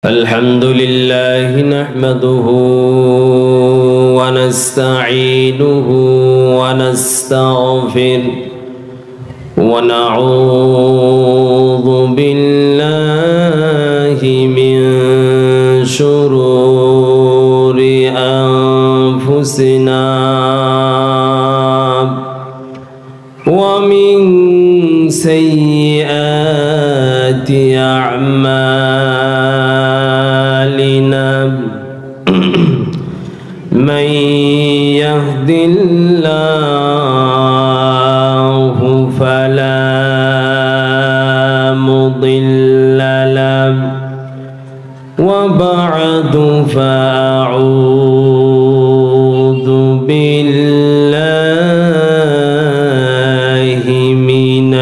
الحمد لله نحمده ونستعينه ونستغفره ونعوذ بالله من شرور أنفسنا ومن سيئات أعمالنا من يهد الله فلا مضل له وبعد فأعوذ بالله من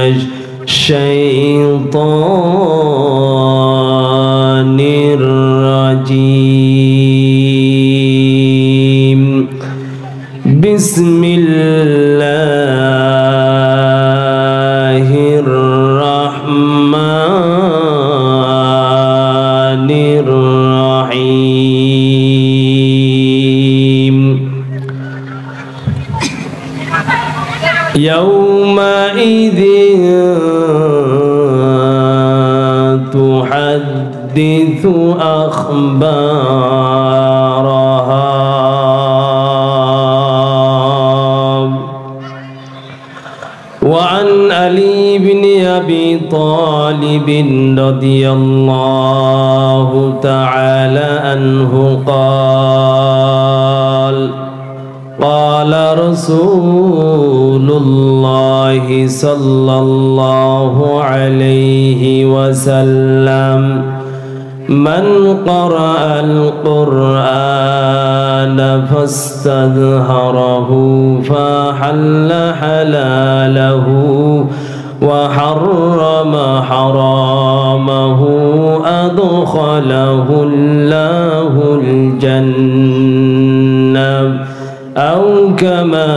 الشيطان الرجيم بسم الله الرحمن الرحيم يومئذ تحدث أخبارها وعن علي بن أبي طالب رضي الله تعالى عنه قال رسول الله صلى الله عليه وسلم من قرأ القرآن فاستظهره فحل حلاله وحرم حرامه أدخله الله الجنة أو كما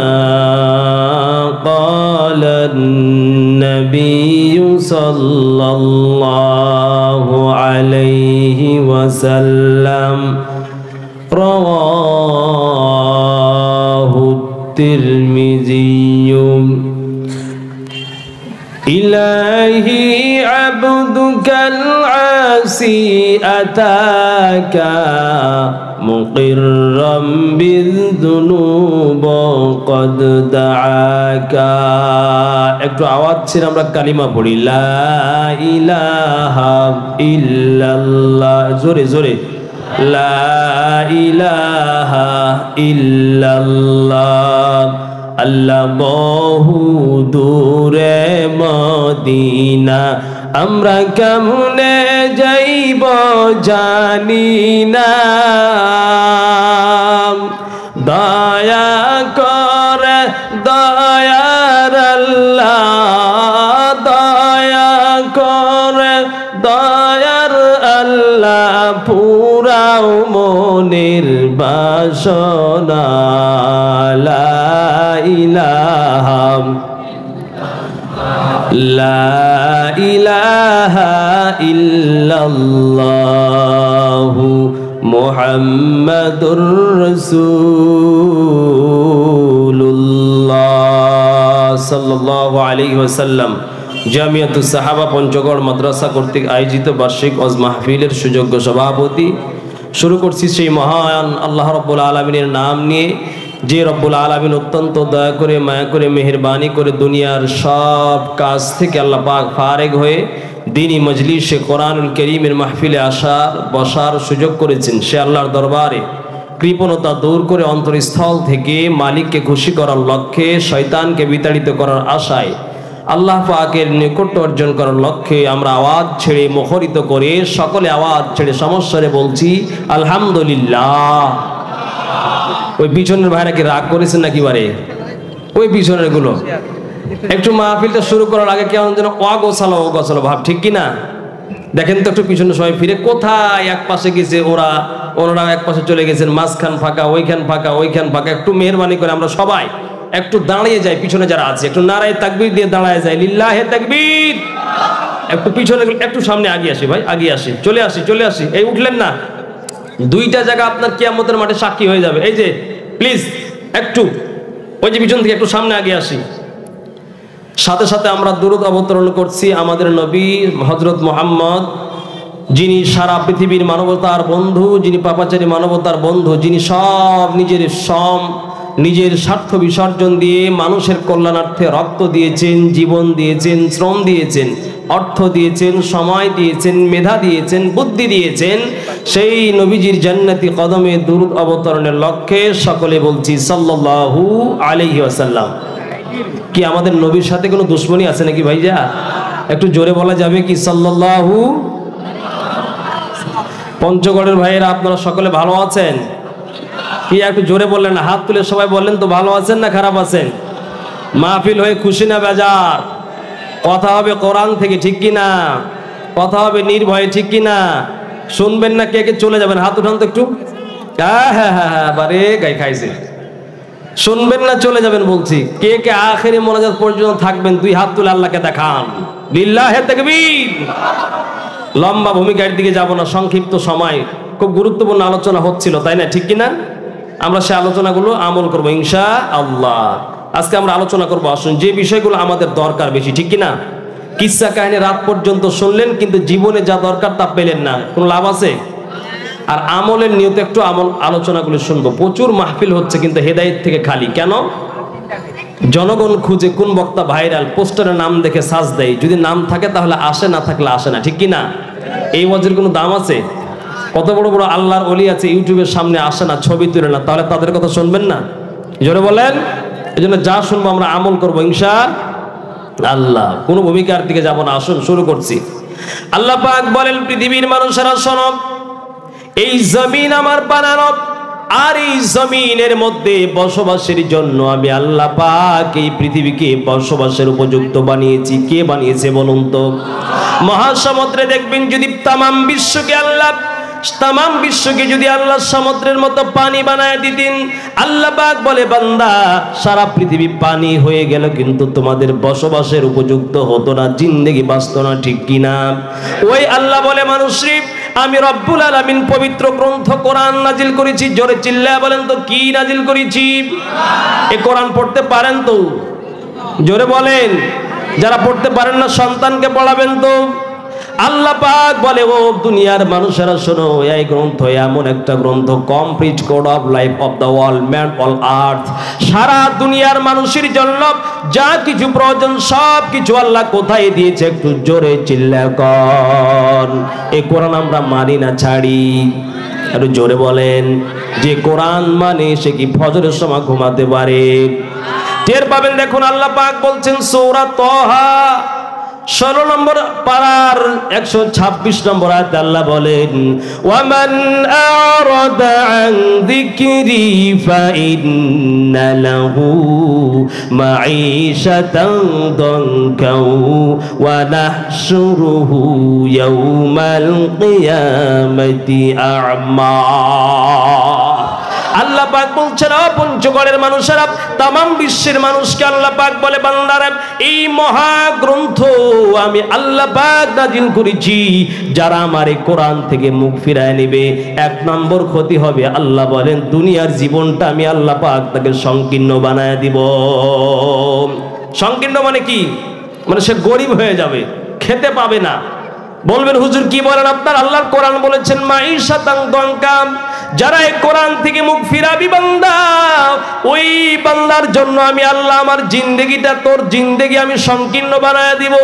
قال النبي صلى الله عليه وسلم رواه الترمذي إلهي عبدك العاصي أتاك مقرا بالذنوب قد دعاك একটু আওয়াজ ছেড়ে আমরা কালিমা পড়ি লা ইলাহা ইল্লাল্লাহ জোরে জোরে লা ইলাহা ইল্লাল্লাহ আল্লাহ বহু দূরে মদিনা আমরা কেমনে যাইব জানি না দয়া করে দয়ার আল্লাহ দয়া করে দয়ার আল্লাহ পুরাও মনের বাসনা লা ইলাহা ইল্লাল্লাহু মুহাম্মাদুর রাসূলুল্লাহ সাল্লাল্লাহু আলাইহি ওয়াসাল্লাম জামিয়াতুস সাহাবা পঞ্চগড় মাদ্রাসা কর্তৃক আয়োজিত বার্ষিক ওয়াজ মাহফিলের সুযোগ্য সভাপতি শুরু করছি সেই মহান আল্লাহ রাব্বুল আলামিনের নাম নিয়ে যে রব্বুল আলামিন অত্যন্ত দয়া করে মায়া করে মেহেরবানি করে দুনিয়ার সব কাজ থেকে আল্লাহ পাক ফারেগ হয়ে দ্বীনি মজলিসে কোরআনুল কারীমের মাহফিলে আসার বসার সুযোগ করেছেন সে আল্লাহর দরবারে কৃপণতা দূর করে অন্তরস্থল থেকে মালিককে খুশি করার লক্ষ্যে শয়তানকে বিতাড়িত করার আশায় আল্লাহ পাকের নিকট অর্জন করার লক্ষ্যে আমরা আওয়াজ ছেড়ে মুখরিত করে সকলে আওয়াজ ছেড়ে সমস্যারে বলছি আলহামদুলিল্লাহ। ওই পিছনের ভাইরা কি রাগ করেছেন নাকি বারে ওই পিছনের গুলো একটু মাহফিলটা শুরু করার আগে কেমন যেন অগোছালো ভাব ঠিক কিনা দেখেন তো একটু পিছনে সবাই ফিরে কোথায় এক পাশে গেছে ওনারা এক পাশে চলে গেছেন মাঝখান ফাঁকা ওইখান ফাঁকা একটু মেহেরবানি করে আমরা সবাই একটু দাঁড়িয়ে যাই পিছনে যারা আছে একটু নারায়ে তাকবীর দিয়ে দাঁড়ায় যায় লিল্লাহে তাকবীর একটু পিছনে, একটু সামনে আগিয়ে আসি ভাই, আগিয়ে আসি, চলে আসি, চলে আসি। এই উঠলেন না, দুইটা জায়গা আপনার কিয়ামতের মাঠে সাক্ষী হয়ে যাবে। এই যে প্লিজ একটু ওই যে পিছন থেকে একটু সামনে আগিয়ে আসি। সাথে সাথে আমরা দুরূদ অবতরণ করছি আমাদের নবী হযরত মুহাম্মদ, যিনি সারা পৃথিবীর মানবতার বন্ধু, যিনি পাপাচারী মানবতার বন্ধু, যিনি সব নিজের স্বার্থ বিসর্জন দিয়ে মানুষের কল্যাণার্থে রক্ত দিয়েছেন, জীবন দিয়েছেন, শ্রম দিয়েছেন, অর্থ দিয়েছেন, সময় দিয়েছেন, মেধা দিয়েছেন, বুদ্ধি দিয়েছেন। সেই নবীজির জান্নাতি কদমে দুরূদ অবতরণের লক্ষ্যে সকলে বলছি সাল্লাল্লাহু আলাইহি ওয়াসাল্লাম। কি আমাদের নবীর সাথে কোনো দুশ্মনী আছে নাকি ভাইজা? একটু জোরে বলা যাবে কি সাল্লাল্লাহু? পঞ্চগড়ের ভাইয়েরা আপনারা সকলে ভালো আছেন কি? একটু জোরে বললেন না, হাত তুলে সবাই বললেন তো ভালো আছেন না খারাপ আছেন? মাহফিল হয়ে খুশি না বেজার? কথা হবে কোরআন থেকে, ঠিক কি না? কথা হবে নির্ভয়ে, ঠিক কি না? শুনবেন না কে কে চলে যাবেন? হাত উঠান তো একটু। হ্যাঁ হ্যাঁ হ্যাঁ হ্যাঁ, বারে গাই খাইছে। শুনবেন না চলে যাবেন বলছি। কে কে আখেরি মোনাজাত পর্যন্ত থাকবেন? দুই হাত তুলে আল্লাহকে দেখান। লিল্লাহে তাকবীর। লম্বা ভূমিকার দিকে যাব না, সংক্ষিপ্ত সময়, খুব গুরুত্বপূর্ণ আলোচনা হচ্ছিল, তাই না? ঠিক কিনা? আমরা সেই আলোচনাগুলো আমল করবো ইনশাআল্লাহ। আজকে আমরা আলোচনা করবো, আসুন, যে বিষয়গুলো আমাদের দরকার বেশি, ঠিক কিনা? কিসসা কাহিনী রাত পর্যন্ত শুনলেন কিন্তু জীবনে যা দরকার তা পেলেন না, কোনো লাভ আছে? আর আমলের নিয়তে একটু আমল আলোচনাগুলো শুনবো। প্রচুর মাহফিল হচ্ছে কিন্তু হেদায়েত থেকে খালি। কেন? জনগণ খুঁজে কোন বক্তা ভাইরাল, পোস্টারে নাম দেখে সার্চ দেয়, যদি নাম থাকে তাহলে আসে, না থাকলে আসে না, ঠিক কি না? এই ওয়াজের কোনো দাম আছে? কত বড় বড় আল্লাহর ওলি আছে, ইউটিউবের সামনে আসে না, ছবি তুলে না, তাহলে তাদের কথা শুনবেন না? জোরে বলেন। এই জন্য যা শুনবো আমরা আমল করবো ইনশাআল্লাহ। কোনো ভূমিকার দিকে যাব না, আসুন শুরু করছি। আল্লাহ পাক বলেন, পৃথিবীর মানুষেরা শোনো, এই জমিন আমার বানানো, আর এই জমিনের মধ্যে বসবাসের জন্য আমি আল্লাহ পাক এই পৃথিবীকে বসবাসের উপযুক্ত বানিয়েছি। কে বানিয়েছে বলুন তো? মহাসমুদ্রে দেখবেন যদি তামাম বিশ্বকে যদি আল্লাহ সমুদ্রের মতো পানি বানায় দিতেন, আল্লাহ পাক বলে, বান্দা সারা পৃথিবী পানি হয়ে গেল কিন্তু তোমাদের বসবাসের উপযুক্ত হতো না, জিন্দেগি বাঁচত না, ঠিক কিনা? ওই আল্লাহ বলে, মানুষরে আমি রব্বুল আলামিন পবিত্র গ্রন্থ কোরআন নাজিল করেছি। জোরে চিল্লায়া বলেন তো, কি নাজিল করেছি? এই কোরআন পড়তে পারেন তো? জোরে বলেন। যারা পড়তে পারেন না সন্তানকে পড়াবেন তো। আল্লাহ পাক বলে, ও দুনিয়ার মানুষেরা শোনো, এই গ্রন্থ এমন একটা গ্রন্থ, complete code of life of the world man all earth. সারা দুনিয়ার মানুষের জন্য যা কিছু প্রয়োজন সব কিছু আল্লাহ কোথায় দিয়েছে? একটু জোরে চিল্লা কর। এই কোরআন আমরা মানি না, ছাড়ি। একটু জোরে বলেন। যে কোরআন মানে সে কি ফজরের সময় ঘুমাতে পারে? টের পাবেন। দেখুন আল্লাহ পাক বলছেন সূরা তাহা 16 নম্বর পারার 126 নম্বর আয়াতে আল্লাহ বলেন, ওয়ামান আরাদা আন যিকরি ফাইন্না লাহু মাঈশাতান দানকাও ওয়া নাহশুরুহু ইয়াওমাল কিয়ামাতি আ'মা। আল্লাহ পাক বলছেন, পঞ্চগড়ের মানুষেরা, তামাম বিশ্বের মানুষকে আল্লাহ পাক বলে, বান্দারা এই মহা গ্রন্থ আমি আল্লাহ পাক নাজিল করেছি। যারা আমার এই কোরআন থেকে মুখ ফিরায় নেবে, এক নম্বর ক্ষতি হবে। আল্লাহ বলেন, দুনিয়ার জীবনটা আমি আল্লাহ পাক তাকে সংকীর্ণ বানায় দিব। সংকীর্ণ মানে কি? মানে সে গরিব হয়ে যাবে, খেতে পাবে না। বলবেন, হুজুর কি বলেন আপনার? আল্লাহর কোরআন বলেছেন মাঈশাতান দানকা। যারা এই কোরআন থেকে মুখ ফিরাবি বান্দা, ওই বান্দার জন্য আমি আল্লাহ আমার জিন্দেগিটা, তোর জিন্দেগি আমি সংকীর্ণ বানায় দিব।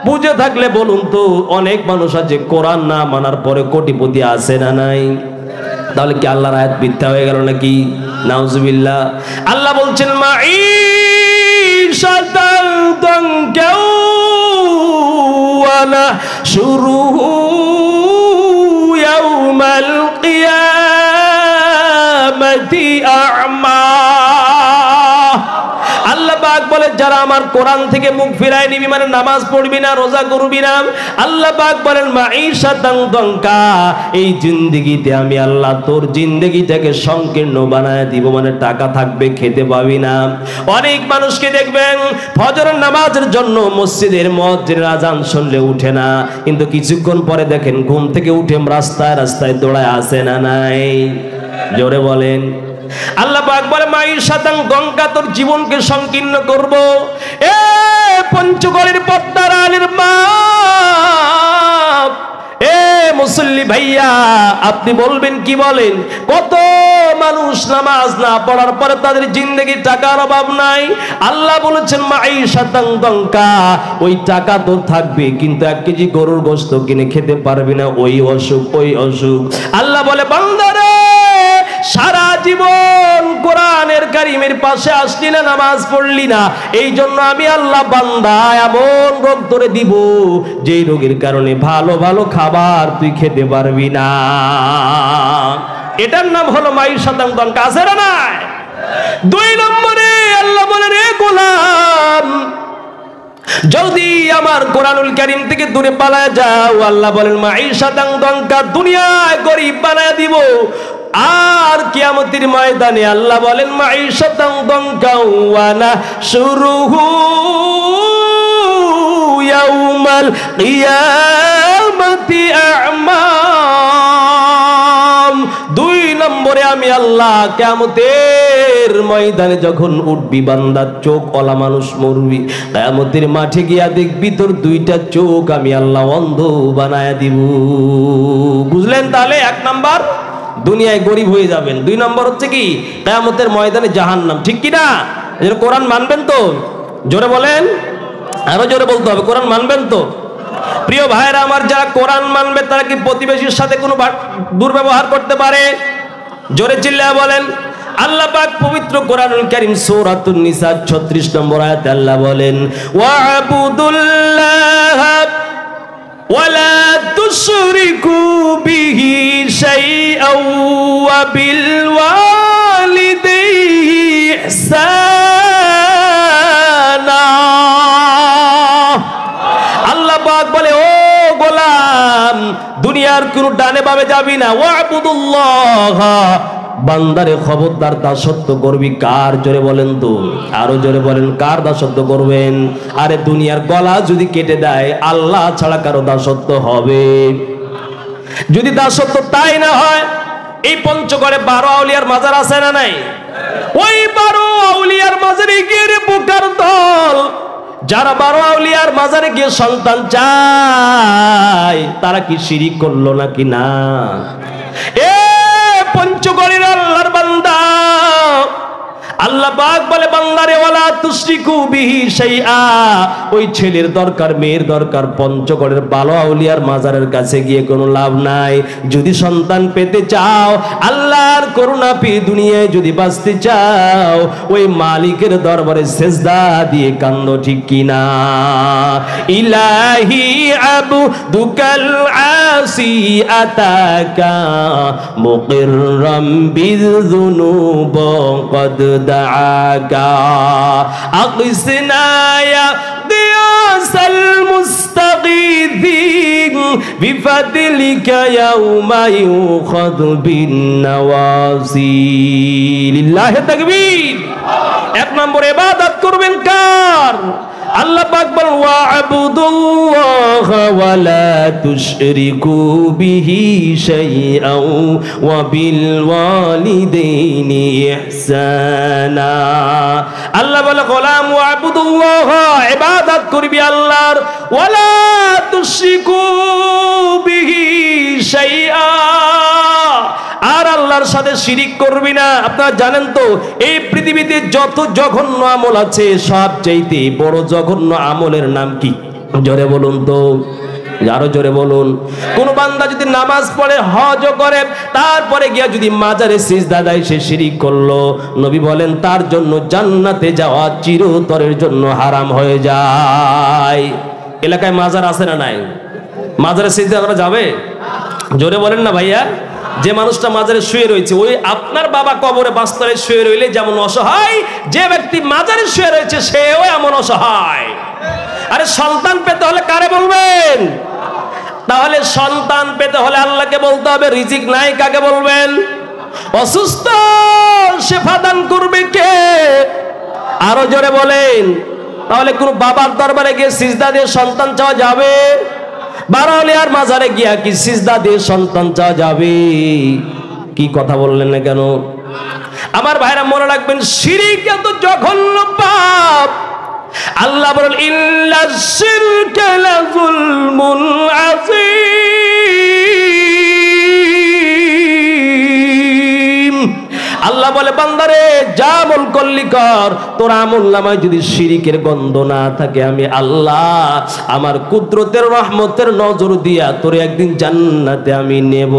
বুঝে থাকলে বলুন তো, অনেক মানুষ আছে কোরআন না মানার পরে কোটিপতি আছে না নাই? তাহলে কি আল্লাহর আয়াত মিথ্যা হয়ে গেল নাকি? নাউজুবিল্লাহ। আল্লাহ বলছেন মাঈশাতান দানকা ওয়া নাহশুরুহু ইয়াওমাল কিয়ামাতি আ'মা। আল্লাহ পাক বলে, যারা আমার কোরআন থেকে মুখ ফিরাই নিবি, মানে নামাজ পড়বি না, রোজা করবি না। আল্লাহ পাক বলেন মাঈশাতান দঙ্কা, এই জিন্দেগিতে আমি আল্লাহ তোর জিন্দেগিটাকে সংকীর্ণ বানায় দিব, মানে টাকা থাকবে খেতে পাবি না। অনেক মানুষকে দেখবেন ফজরের নামাজের জন্য মসজিদের মুয়াজ্জিনের আযান শুনলে উঠে না, কিন্তু কিছুক্ষণ পরে দেখেন ঘুম থেকে উঠে রাস্তায় রাস্তায় দৌড়ায় আসে না নাই? জোরে বলেন। আল্লাহ পাক বলে মাঈশাতান দঙ্কা, তোর জীবনকে সংকীর্ণ করব। এ পঞ্চগড়ের পদ্মার আলীর মা, এ মুসল্লি ভাইয়া, আপনি বলবেন কি বলেন? কত মানুষ নামাজ না পড়ার পরে তাদের জিন্দেগি টাকার অভাব নাই। আল্লাহ বলেছেন মাঈশাতান দঙ্কা, ওই টাকা তো থাকবে কিন্তু 1 কেজি গরুর গোশত কিনে খেতে পারবি না, ওই অসুখ ওই অসুখ। আল্লাহ বলে বান্দারে, সারা জীবন কোরআনের কারিমের পাশে আসলি না, নামাজ পড়লি না, এই জন্য আমি আল্লাহ বান্দা এমন রোগ ধরে দিব যেই রোগের কারণে ভালো ভালো খাবার তুই খেতে পারবি না। এটার নাম হলো মাঈশাতান দঙ্কা। আছে না নাই? 2 নম্বরে আল্লাহ বলেন রে গোলাম, যদি আমার কোরআনুল কারীম থেকে দূরে পালায় যাও, আল্লাহ বলেন মাঈশাতান দঙ্কা, দুনিয়ায় গরীব বানায় দিব। আর কিয়ামতের ময়দানে আল্লাহ বলেন মাঈশাতান দঙ্কা ওয়া নাহশুরুহু ইয়াউমাল কিয়ামাতি আ'মা। 2 নম্বরে আমি আল্লাহ কিয়ামতের ময়দানে যখন উঠবি, বান্দার চোখ ওলা মানুষ মরবি, কিয়ামতের মাঠে গিয়া দেখবি তোর 2টা চোখ আমি আল্লাহ অন্ধ বানায়া দিব। বুঝলেন? তাহলে 1 নাম্বার দুনিয়ায় গরিব হয়ে যাবেন, 2 নম্বর হচ্ছে কি কিয়ামতের ময়দানে জাহান্নাম। ঠিক কি না? এর কোরআন মানবেন তো? জোরে বলেন, আরো জোরে বলতে হবে, কোরআন মানবেন তো? প্রিয় ভাইরা আমার, যারা কোরআন মানবে তারা কি প্রতিবেশীর সাথে কোনো দুর্ব্যবহার করতে পারে? জোরে চিল্লায়া বলেন। আল্লাহ পাক পবিত্র কোরআনুল কারীম সূরাতুন নিসা 36 নম্বর আয়াতে আল্লাহ বলেন ওয়া'বুদুল্লাহ ওয়ালা তুশরিকু বিহি শাইআন ওয়া বিল ওয়ালিদাইহি ইহসানা। আল্লাহ পাক বলে ও গোলাম, দুনিয়ার কোন ডানে বামে যাবি না। ওয়া'বুদুল্লাহ, বান্দারে খবরদার দাসত্ব করবি কার? জোরে বলেন তো, আরো জোরে বলেন, কার দাসত্ব করবেন? আরে দুনিয়ার গলা যদি কেটে দেয়, আল্লাহ ছাড়া কারো দাসত্ব হবে? যদি দাসত্ব তাই না হয়, এই পঞ্চগড়ে 12 আউলিয়ার মাজার আছে না নাই? ওই 12 আউলিয়ার মাজারে গিয়ে রে বোকার দল, যারা 12 আউলিয়ার মাজারে গিয়ে সন্তান চায়, তারা কি শিরিক করলো নাকি না? এ পঞ্চগড়ের আল্লাহর বান্দা, আল্লাহ পাক বলে বান্দারে ওয়ালা তুশরিকু বিহি শাইআ, ওই ছেলের দরকার মেয়ের দরকার, পঞ্চগড়ের 12 আউলিয়ার মাজারের কাছে গিয়ে কোনো লাভ নাই। যদি সন্তান পেতে চাও, আল্লাহর করুণা পেয়ে দুনিয়ায় যদি বাঁচতে চাও, ওই মালিকের দরবারে সিজদা দিয়ে কান্দো। ঠিক কি না? ইলাহি আবদুকাল আসি আতাকা মুকিররাম বিযুনুব কদ দাআকা আকিসনা ইয়া দিয়াসাল মুস্তাগীথিন বিফাদলিকা ইয়াউমা ইউখাযু বিন নাওয়াসি। লিল্লাহি তাকবীর। 1 নম্বর ইবাদত করবেন কার? আল্লাহ পাক বলেন ওয়া'বুদুল্লাহ ওয়ালা তুশরিকু বিহি শাইআন ওয়া বিল ওয়ালিদাইনি ইহসানা। আল্লাহ বলে গোলাম ওয়া'বুদুল্লাহ, ইবাদত করবি আল্লাহর, ওয়ালা তুশরিকু বিহি শাইআ, আর আল্লাহর সাথে শিরিক করবি না। আপনারা জানেন তো এই পৃথিবীতে যত জঘন্য আমল আছে, সবচাইতে বড় জঘন্য আমলের নাম কি? জোরে বলুন তো, আরো জোরে বলুন। কোন বান্দা যদি নামাজ পড়ে, হজ করে, তারপরে গিয়া যদি মাজারে সিজদা দেয়, সে শিরিক করলো। নবী বলেন তার জন্য জান্নাতে যাওয়া চিরতরের জন্য হারাম হয়ে যায়। এলাকায় মাজার আছে না নাই? মাজারে সিজদা করা যাবে? জোরে বলেন না ভাইয়া। যে মানুষটা মাজারে শুয়ে রয়েছে, ওই আপনার বাবা কবরে বাস্তরে শুয়ে রইলে যেমন অসহায়, যে ব্যক্তি মাজারে শুয়ে রয়েছে সেও এমন অসহায়। আরে সন্তান পেতে হলে কারে বলবেন? তাহলে সন্তান পেতে হলে আল্লাহকে বলতে হবে, রিজিক নাই কাকে বলবেন? অসুস্থ শেফা দান করবে কে? আরো জোরে বলেন। তাহলে কোন বাবার দরবারে গিয়ে সিজদা দিয়ে সন্তান চাওয়া যাবে? বারোলিয়ার মাজারে গিয়া কি সিজদা দিয়ে সন্তান চাওয়া যাবে? কি কথা বললেন না কেন? আমার ভাইরা মনে রাখবেন, শিরক এত জঘন্য পাপ। আল্লাহ বলেন ইন্নাশ শিরকা লাযুলমুন আযীম। আল্লাহ বলে বান্দারে যা আমল করলি কর, তোর আমল নামায় যদি শিরকের গন্ধ না থাকে, আমি আল্লাহ আমার কুদরতের রহমতের নজর দিয়া তোর একদিন জান্নাতে আমি নেব।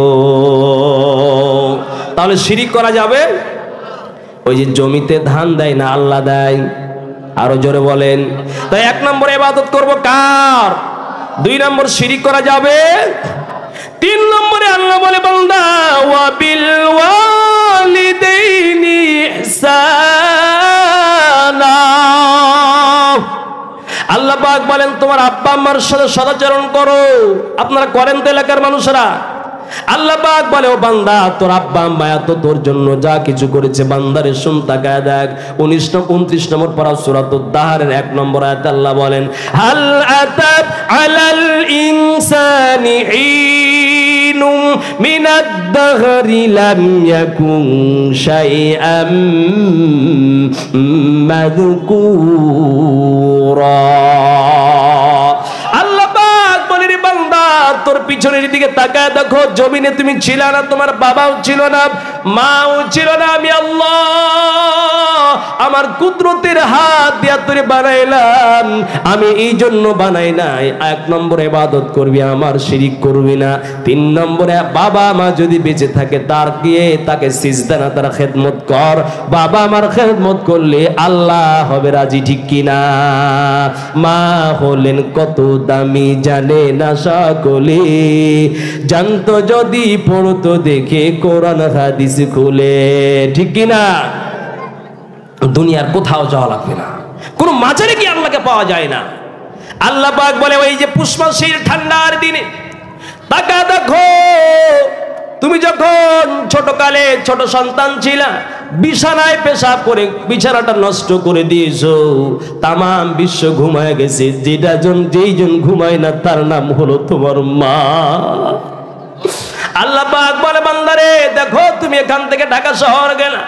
তাহলে শিরক করা যাবে? ওই যে জমিতে ধান দেয় না, আল্লাহ দেয়। আরো জোরে বলেন। তাই 1 নম্বরে ইবাদত করব কার? 2 নম্বর শিরক করা যাবে। 3 নম্বরে আল্লাহ বলে বান্দা ওয়া বিল ওয়ালিদাইনি ইহসানা। আল্লাহ পাক বলেন তোমার আব্বা আম্মার সাথে সদাচরণ করো। আপনারা করেন তো এলাকার মানুষরা? আল্লাহ পাক বলে ও বান্দা তোর আব্বা আম্মা এত তোর জন্য যা কিছু করেছে, বান্দারে শুন তাকায় দেখ। 29 নম্বর পারা সূরাতুদ দাহরের 1 নম্বর আয়াতে আল্লাহ বলেন হাল আতাত আলাল ইনসানি হিনুম মিনাদ দাহরি লাম ইয়াকুন শাইআম মাযকুরা। তোর পিছনের দিকে তাকায় দেখো, জমিনে তুমি ছিল না, তোমার বাবাও ছিল না, মাও ছিল না, আমি আল্লাহ আমার কুদরতের হাত দিয়া তোরে বানাইলাম। আমি এই জন্য বানাই নাই। 1 নম্বরে ইবাদত করবি আমার, শিরিক করবি না। 3 নম্বরে বাবা মা যদি বেঁচে থাকে তাকে সিজদা না তার খেদমত কর। বাবা আমার খেদমত করলে আল্লাহ হবে রাজি, ঠিক কিনা? মা হলেন কত দামি জানে না সকলে, জানতো যদি পড়তো দেখে কোরআন হাদিস খুলে, ঠিক কিনা? দুনিয়ার কোথাও যাওয়া লাগবে না, কোন মাজারে কি আল্লাহকে পাওয়া যায় না। আল্লাহ পাক বলে ওই যে পুষ মাসের ঠান্ডার দিনে তাকা দেখো, তুমি যখন ছোটকালে ছোট সন্তান ছিলা, বিছানায় পেশাব করে বিছানাটা নষ্ট করে দিয়েছো, তামাম বিশ্ব ঘুমায় গেছে। যেইজন ঘুমায় না তার নাম হলো তোমার মা। আল্লাহ পাক বলে বান্দারে দেখো, তুমি এখান থেকে ঢাকা শহর গেলা,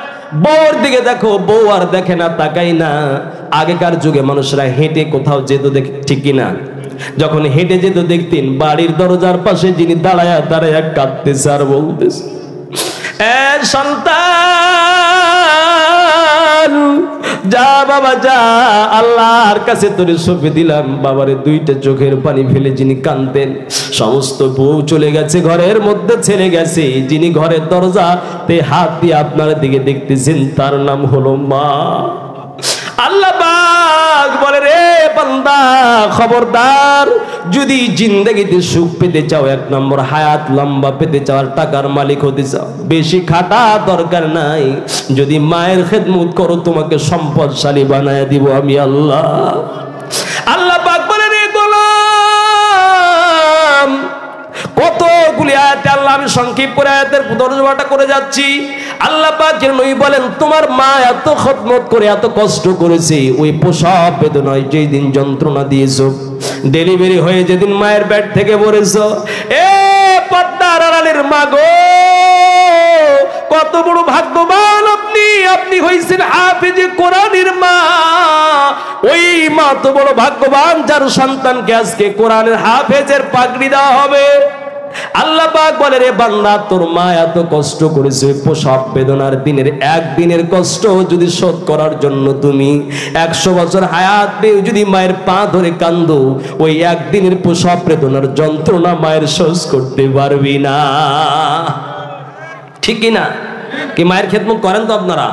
বউর দিকে দেখো, বউ আর দেখে না, তাকাই না। আগেকার যুগে মানুষরা হেঁটে কোথাও যেত, ঠিক কিনা? যখন হেঁটে যেত দেখতেন বাড়ির দরজার পাশে যিনি দাঁড়ায়া কাঁদতেছে আর বলতেছে এ সন্তান যা বাবা যা, আল্লাহর কাছে তোরে সঁপে দিলাম। বাবারে 2টা চোখের পানি ফেলে যিনি কাঁদতেন, সমস্ত বউ চলে গেছে, ঘরের মধ্যে ছেড়ে গেছে, যিনি ঘরের দরজাতে হাত দিয়ে আপনার দিকে দেখতেছেন তার নাম হলো মা। আল্লাহ পাক বলে রে বান্দা খবরদার, যদি জিন্দেগিতে সুখ পেতে চাও, 1 নম্বর হায়াত লম্বা পেতে চাও, আর টাকার মালিক হতে চাও, বেশি খাটা দরকার নাই। যদি মায়ের খেদমত করো তোমাকে সম্পদশালী বানায় দিব আমি আল্লাহ। আল্লাহ পাক বলে রে গোলাম, কতগুলি আয়াতে আল্লাহ, আমি সংক্ষিপ্ত করে আয়াতের তরজমাটা করে যাচ্ছি। আল্লাহ পাকের নবী বলেন তোমার মা এত খেদমত করে এত কষ্ট করেছে, ওই প্রসব বেদনায় যেই দিন যন্ত্রণা দিয়েছো, ডেলিভারি হয়ে যেদিন মায়ের পেট থেকে পড়েছো, এ পদ্মার আড়ালের মা গো, কত বড় ভাগ্যবান আপনি হইছেন হাফেজে কোরআনের মা। ওই মা তো বড় ভাগ্যবান যার সন্তানকে আজকে কোরআনের হাফেজের পাগড়ি দেওয়া হবে। আল্লাহ পাক বলে রে বান্দা, তোর মা এত কষ্ট করেছে, প্রসব বেদনার দিনের 1 দিনের কষ্ট যদি শোধ করার জন্য তুমি 100 বছর হায়াত পেয়ে যদি মায়ের পা ধরে কান্দো, ওই 1 দিনের প্রসব বেদনার যন্ত্রণা মায়ের সহ্য করতে পারবি না, ঠিক কিনা? কি মায়ের খেদমত করেন তো আপনারা?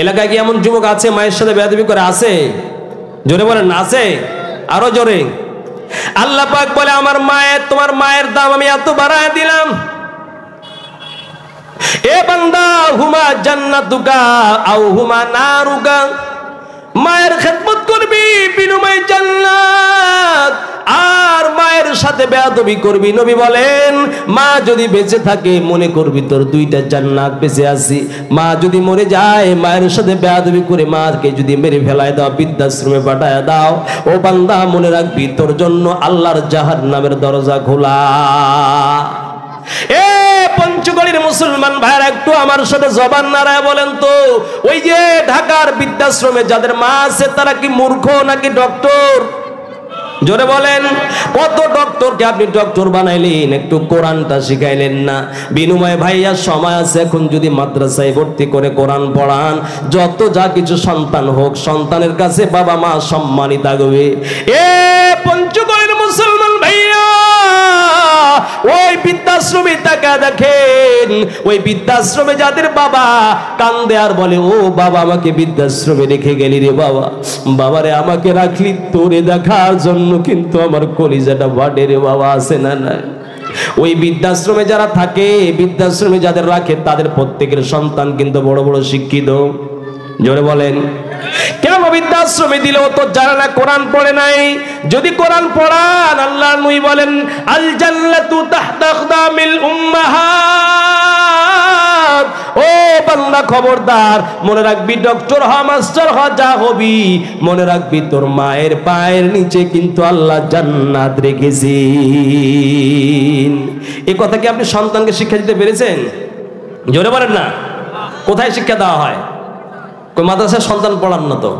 এলাকায় কি এমন যুবক আছে মায়ের সাথে বেয়াদবি করে? আছে? জোরে বলেন না আছে? আরো জোরে। আল্লাহ পাক বলে আমার মায়ের, তোমার মায়ের দাম আমি এত বাড়ায় দিলাম, হুমা জান্নাতুকা আও হুমা নারুকা, মায়ের খেদমত করবি বিনিময়ে জান্নাত, আর মায়ের সাথে বেয়াদবি করবি। নবী বলেন মা যদি বেঁচে থাকে মনে করবি তোর দুইটা জান্নাত বেঁচে আছে, মা যদি মরে যায় মায়ের সাথে বেয়াদবি করে মাকে যদি মেরে ফেলায় দাও, বৃদ্ধাশ্রমে পাঠায় দাও, ও বান্দা মনে রাখবি তোর জন্য আল্লাহর জাহান্নামের দরজা খোলা। এ পঞ্চগড়ের মুসলমান ভাইরা একটু আমার সাথে জবান নাড়ায় বলেন তো, ওই যে ঢাকার বৃদ্ধাশ্রমে যাদের মা আছে তারা কি মূর্খ নাকি ডক্টর? জোরে বলেন। কত ডক্টরকে আপনি ডক্টর বানাইলেন, একটু কোরআনটা শিখাইলেন না। বিনিময়ে ভাইয়া সময় আছে, এখন যদি মাদ্রাসায় ভর্তি করে কোরআন পড়ান, যত যা কিছু সন্তান হোক সন্তানের কাছে বাবা মা সম্মানিত থাকবে। এ পঞ্চগড়ের মুসলমান ভাইয়া, ওই বৃদ্ধাশ্রমে তাকা দেখেন, ওই বৃদ্ধাশ্রমে যাদের বাবা কান্দে আর বলে ও বাবা আমাকে বৃদ্ধাশ্রমে রেখে গেলি রে বাবা, বাবারে আমাকে রাখলি তোরে দেখার জন্য, কিন্তু আমার কলিজাটা বাড়ে রে বাবা, আছে না নাই? ওই বৃদ্ধাশ্রমে যারা থাকে, বৃদ্ধাশ্রমে যাদের রাখে তাদের প্রত্যেকের সন্তান কিন্তু বড় বড় শিক্ষিত। জোরে বলেন। কেন বৃদ্ধাশ্রমে দিলেও তো জানে না, কোরআন পড়ে নাই। যদি কোরআন পড়ান, আল্লাহ নবী বলেন আল জান্নাতু তাহতা আকদামিল উম্মাহাত। ও বান্দা খবরদার, মনে রাখবি ডক্টর হ মাস্টার হ যা হবি, মনে রাখবি তোর মায়ের পায়ের নিচে কিন্তু আল্লাহ জান্নাত রেখেছেন। এই কথা কি আপনি সন্তানকে শিক্ষা দিতে পেরেছেন? জোরে বলেন না। কোথায় শিক্ষা দেওয়া হয়? মাদ্রাসায় সন্তান পড়ান না তো,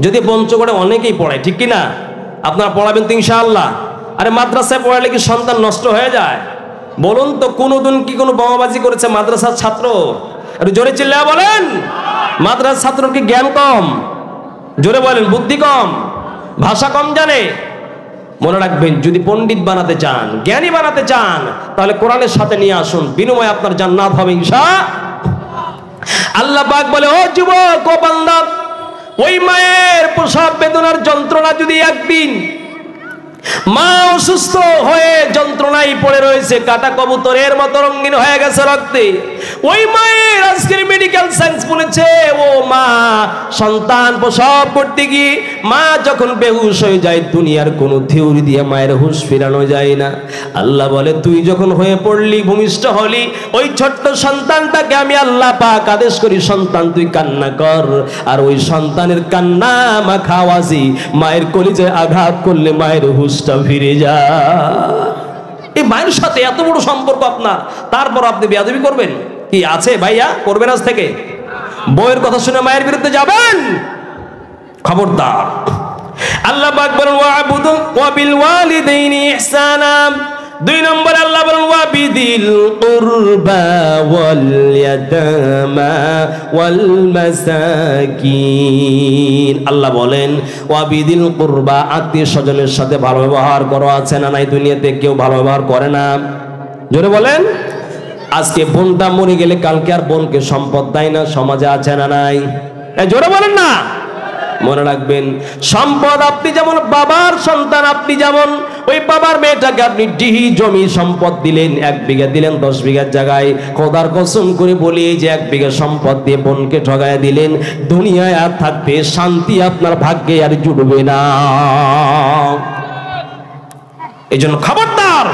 যদি পঞ্চগড়ে অনেকেই পড়ায়, ঠিক কিনা? আপনারা পড়াবেন তো ইনশাআল্লাহ। আরে মাদ্রাসায় পড়ালে কি সন্তান নষ্ট হয়ে যায়? বলুন তো, কোনদিন কি কোনো বোমাবাজি করেছে মাদ্রাসার ছাত্র? আরে জোরে চিল্লায়া বলেন। মাদ্রাসার ছাত্র কি জ্ঞান কম? জোরে বলেন। বুদ্ধি কম, ভাষা কম জানে? মনে রাখবেন, যদি পণ্ডিত বানাতে চান, জ্ঞানী বানাতে চান, তাহলে কোরআনের সাথে নিয়ে আসুন, বিনিময়ে আপনার জান্নাত হবে ইনশাআল্লাহ। আল্লাহ পাক বলে ও যুবক ও বান্দা, ওই মায়ের প্রসব বেদনার যন্ত্রণা যদি একদিন মা অসুস্থ হয়ে যন্ত্রণায় পড়ে রয়েছে, কাটা কবুতরের মতো রঙিন হয়ে গেছে রক্তে, ওই মায়ের আজকের মেডিকেল সায়েন্স বলেছে ও মা সন্তান প্রসব করতে গিয়ে মা যখন বেহুশ হয়ে যায়, দুনিয়ার কোনো থিওরি দিয়ে মায়ের হুঁশ ফেরানো যায় না। আল্লাহ বলে তুই যখন হয়ে পড়লি, ভূমিষ্ঠ হলি, ওই ছোট্ট সন্তানটাকে আমি আল্লাহ পাক আদেশ করি, সন্তান তুই কান্না কর, আর ওই সন্তানের কান্না মাখা আওয়াজে মায়ের কলিজায় আঘাত করলে মায়ের হুঁশটা ফিরে যায়। এই মায়ের সাথে এত বড় সম্পর্ক আপনার, তারপর আপনি বেয়াদবি করবেন? কি আছে ভাইয়া? করবেন আজ থেকে? বউয়ের কথা শুনে মায়ের বিরুদ্ধে যাবেন? খবরদার। আল্লাহ পাক বলেন ওয়াবুদু ওয়া বিল ওয়ালিদাইনি ইহসানা। 2 নম্বর আল্লাহ বলেন ওয়াবিদিল কুরবা ওয়াল ইয়াতামা ওয়াল মাসাকিন। আল্লাহ বলেন ওয়াবিদিল কুরবা, আত্মীয় স্বজনের সাথে ভালো ব্যবহার করো। আছে না নাই? দুনিয়াতে কেউ ভালো ব্যবহার করে না? জোরে বলেন। আজকে বোনটা মরে গেলে কালকে আর বোনকে সম্পদ দেয় না, সমাজে আছে না নাই? জোরে বলেন না। মনে রাখবেন, সম্পদ আপনি যেমন বাবার সন্তান, আপনি যেমন ওই বাবার মেয়েটাকে আপনি ডিহি জমি সম্পদ দিলেন, 1 বিঘা দিলেন 10 বিঘার জায়গায়, খোদার কসম করে বলি যে 1 বিঘা সম্পদ দিয়ে বোনকে ঠগায় দিলেন, দুনিয়ায় আর থাকবে শান্তি আপনার ভাগ্যে আর জুড়বে না। এই জন্য খবরদার,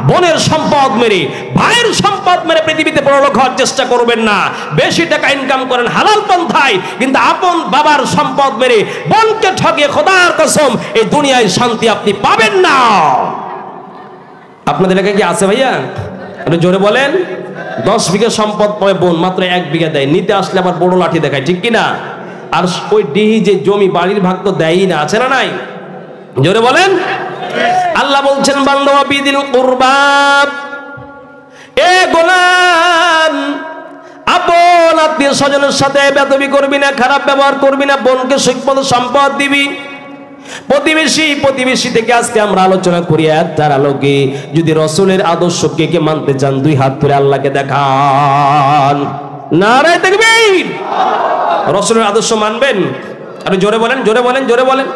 বোনের সম্পদ মেরে, ভাইয়ের সম্পদ মেরে পৃথিবীতে বড়লোক হওয়ার চেষ্টা করবেন না। বেশি টাকা ইনকাম করেন হালাল পন্থায়, কিন্তু আপন বাবার সম্পদ মেরে বোনকে ঠকিয়ে খোদার কসম এই দুনিয়ায় শান্তি আপনি পাবেন না। আপনাদের এলাকায় কি আছে ভাইয়া? একটু জোরে বলেন। 10 বিঘা সম্পদ পায় বোন, মাত্র 1 বিঘা দেয়, নিতে আসলে আবার বড় লাঠি দেখায়, ঠিক কিনা? আর ওই ডিহি যে জমি বাড়ির ভাগ তো দেয়ই না, আছে না নাই? জোরে বলেন। আল্লাহ বলছেন বান্দা ওয়াবিদিল কুরবা, এ গোলাম আপন আত্মীয় স্বজনের সাথে বেয়াদবি করবি না, খারাপ ব্যবহার করবি না, বোনকে ঠিকমতো সম্পদ দিবি। প্রতিবেশী থেকে আজকে আমরা আলোচনা করি তার আলোকে। যদি রাসূলের আদর্শ কে কে মানতে চান 2 হাত ধরে আল্লাহকে দেখান। নারায়ে তাকবীর। রাসূলের আদর্শ মানবেন? আরে জোরে বলেন, জোরে বলেন, জোরে বলেন।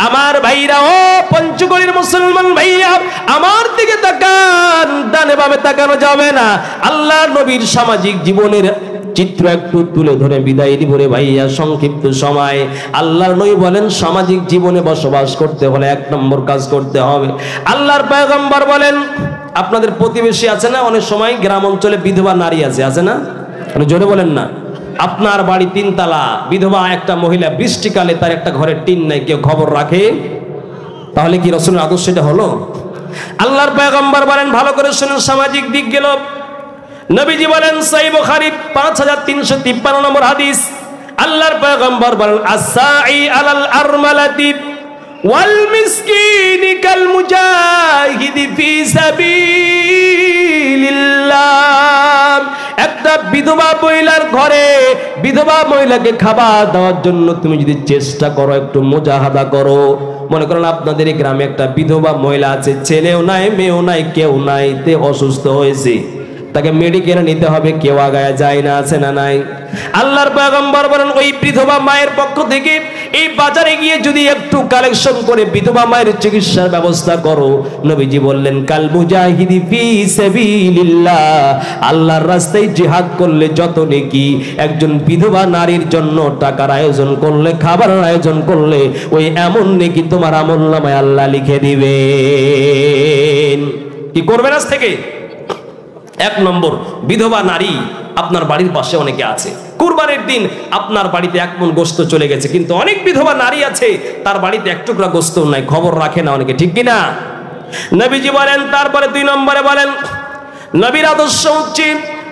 আমার ভাইরা, ও পঞ্চগড়ের মুসলমান ভাইয়া, আমার দিকে তাকান, ডানে বামে তাকানো যাবে না। আল্লাহর নবীর সামাজিক জীবনের চিত্র একটু তুলে ধরে বিদায় দিব রে ভাইয়া সংক্ষিপ্ত সময়। আল্লাহর নবী বলেন সামাজিক জীবনে বসবাস করতে হলে এক নম্বর কাজ করতে হবে। আল্লাহর পয়গম্বর বলেন আপনাদের প্রতিবেশী আছে না, অনেক সময় গ্রাম অঞ্চলে বিধবা নারী আছে না? জোরে বলেন না। আপনার বাড়ি তিনতলা, বিধবা একটা মহিলা, বৃষ্টিকালে তার একটা ঘরের টিন নাই, কেউ খবর রাখে? তাহলে কি রাসূলের আদর্শ এটা হলো? আল্লাহর পয়গম্বর বলেন ভালো করে শুনুন, সামাজিক দিক গেল। নবীজি বলেন সহিহ বুখারী 5353 নম্বর হাদিস, আল্লাহর পয়গম্বর বলেন আস-সাঈ আলাল আরমালাতি ওয়াল মিসকিনি কাল মুজাহিদি ফি সাবিলিল্লাহ। একটা বিধবা মহিলার ঘরে বিধবা মহিলাকে খাবার দেওয়ার জন্য তুমি যদি চেষ্টা করো, একটু মুজাহাদা করো, মনে করেন আপনাদের এই গ্রামে একটা বিধবা মহিলা আছে, ছেলেও নাই মেয়েও নাই কেউ নাই, তে অসুস্থ হয়েছে, তাকে মেডিকেলে নিতে হবে, কেউ আগায় যায় না, আছে না নাই? আল্লাহর পয়গম্বর বলেন ওই বিধবা মায়ের পক্ষ থেকে এই বাজারে গিয়ে যদি একটু কালেকশন করে বিধবা মায়ের চিকিৎসার ব্যবস্থা করো, নবীজি বললেন কাল মুজাহিদি ফি সাবিলিল্লাহ, আল্লাহর রাস্তায় জিহাদ করলে যত নেকি, একজন বিধবা নারীর জন্য টাকার আয়োজন করলে, খাবারের আয়োজন করলে, ওই এমন নেকি তোমার আমলনামায় আল্লাহ লিখে দিবেন। কি করবেন আজ থেকে? এক নম্বর, বিধবা নারী আপনার বাড়ির পাশে অনেকে আছে, কুরবানির দিন আপনার বাড়িতে 1 মণ গোশত চলে গেছে, কিন্তু অনেক বিধবা নারী আছে তার বাড়িতে 1 টুকরা গোশত নাই, খবর রাখে না অনেকে, ঠিক কিনা? নবীজি বলেন, তারপরে 2 নম্বরে বলেন নবীর আদর্শ হচ্ছে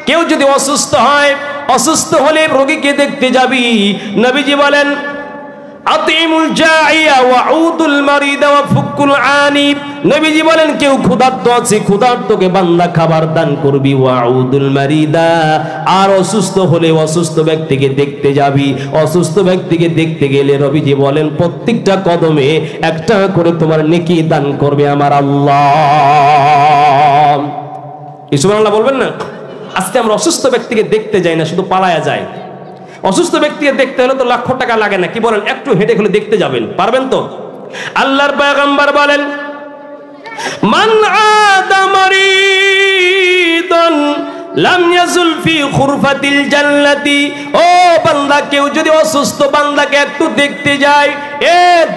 কেউ যদি অসুস্থ হয়, অসুস্থ হলে রোগীকে দেখতে যাবি, নবীজি বলেন আতিমুল জাইয়া ওয়া উদুল মারিদা ওয়া ফুকুল আনিব, নবীজি বলেন কেউ ক্ষুধার্ত আছে, ক্ষুধার্তকে বান্দা খাবার দান করবি, ওয়া উদুল মারিদা, আর অসুস্থ হলে অসুস্থ ব্যক্তিকে দেখতে যাবি, অসুস্থ ব্যক্তিকে দেখতে গেলে নবীজি বলেন প্রত্যেকটা কদমে একটা করে তোমার নেকি দান করবে আমার আল্লাহ। সুবহানাল্লাহ বলবেন না? আজকে আমরা অসুস্থ ব্যক্তিকে দেখতে যাই না, শুধু পালায়া যায়। অসুস্থ ব্যক্তিকে দেখতে হলে তো লাখ টাকা লাগে না, কি বলেন? একটু হেঁটে খুলে দেখতে যাবেন, পারবেন তো? আল্লাহর পয়গম্বর বলেন মান আদা মারিদান লাম ইয়াজুল ফি খুরফাতিল জান্নাতি, ও বান্দা কেউ যদি অসুস্থ বান্দাকে একটু দেখতে যায়,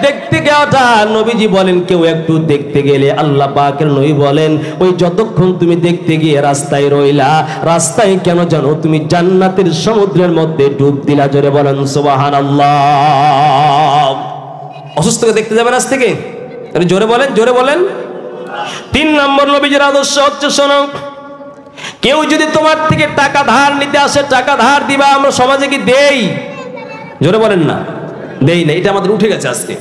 দেখতে যাওয়াটা নবীজি বলেন কেউ একটু দেখতে গেলে আল্লাহ পাকের নবী বলেন ওই যতক্ষণ তুমি দেখতে গিয়ে রাস্তায় রইলা, রাস্তায় কেন জানো তুমি জান্নাতের সমুদ্রের মধ্যে ডুব দিলা। জোরে বলেন সুবহানাল্লাহ। অসুস্থকে দেখতে যাবেন আজ থেকে, জোরে বলেন, জোরে বলেন। 3 নম্বর নবীজির আদর্শ হচ্ছে শোনো, কেউ যদি তোমার থেকে টাকা ধার নিতে আসে, টাকা ধার দিবা, আমরা সমাজে কি দেই? জোরে বলেন না, দেই না, এটা আমাদের উঠে গেছে আজকে।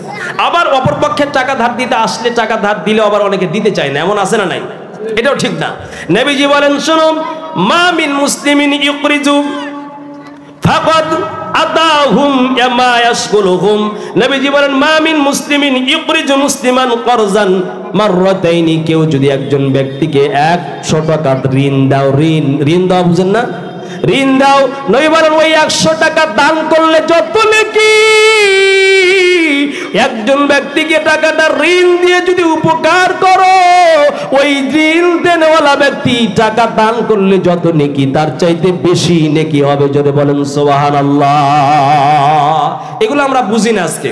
আবার অপরপক্ষের টাকা ধার দিতে আসলে, টাকা ধার দিলে আবার অনেকে দিতে চায় না, এমন আছে না নাই? এটাও ঠিক না। নবীজি বলেন শোনো, মা মিন মুসলিমিন ইউকরিজু ফাকাদ আতাহুম ইয়ামা ইয়াশকুলুহুম, নবীজি বলেন মা মিন মুসলিমিন ইউকরিজু মুসলিমান করজান মাররাতাইনি, কেউ যদি একজন ব্যক্তিকে 100 টাকা ঋণ দাও, ঋণ দাও বুঝেন না, ঋণ দাও, নবী বলেন ওই 100 টাকা দান করলে যত নেকি, একজন ব্যক্তিকে টাকাটা ঋণ দিয়ে যদি উপকার করো, ওই ঋণ দেনেওয়ালা ব্যক্তি টাকা দান করলে যত নেকি তার চাইতে বেশি নেকি হবে। যদি বলেন সুবহানাল্লাহ। এগুলো আমরা বুঝি না আজকে।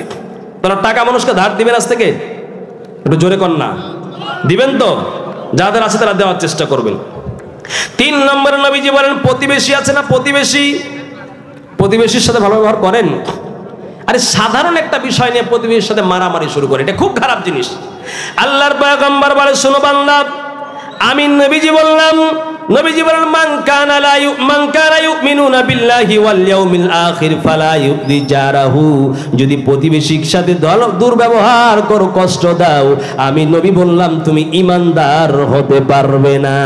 তোরা টাকা মানুষকে ধার দিবেন আজ থেকে? একটু জোরে কর না, দিবেন তো? যাদের আছে তারা দেওয়ার চেষ্টা করবেন। 3 নম্বরে নবীজি বলেন প্রতিবেশী আছে না, প্রতিবেশীর সাথে ভালো ব্যবহার করেন। আরে সাধারণ একটা বিষয় নিয়ে প্রতিবেশীর সাথে মারামারি শুরু করে, এটা খুব খারাপ জিনিস। আল্লাহর পয়গম্বর বলে শোনো বান্দা, আমি নবীজি বললাম, নবীজি বলেন মান কানা ইউমিনুনা বিল্লাহি ওয়াল ইয়াউমিল আখির ফালা ইউদি জারাহু, যদি প্রতিবেশীর সাথে দুর্ব্যবহার করো, কষ্ট দাও, আমি নবী বললাম তুমি ঈমানদার হতে পারবে না।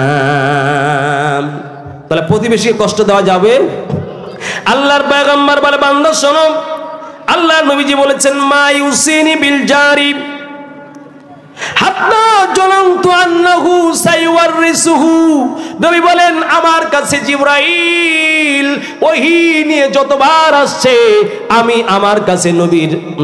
তাহলে প্রতিবেশীকে কষ্ট দেওয়া যাবে? আল্লাহর পয়গম্বর বলে বান্দা শোনো, আল্লাহর নবীজি বলেছেন মা ইউসিনি বিল জারি হাত্তা জানান্তু আন্নাহু সাইওয়ারিসুহু, নবী বলেন আমার কাছে জিবরাইল ওহী নিয়ে যতবার আসছে আমি আমার কাছে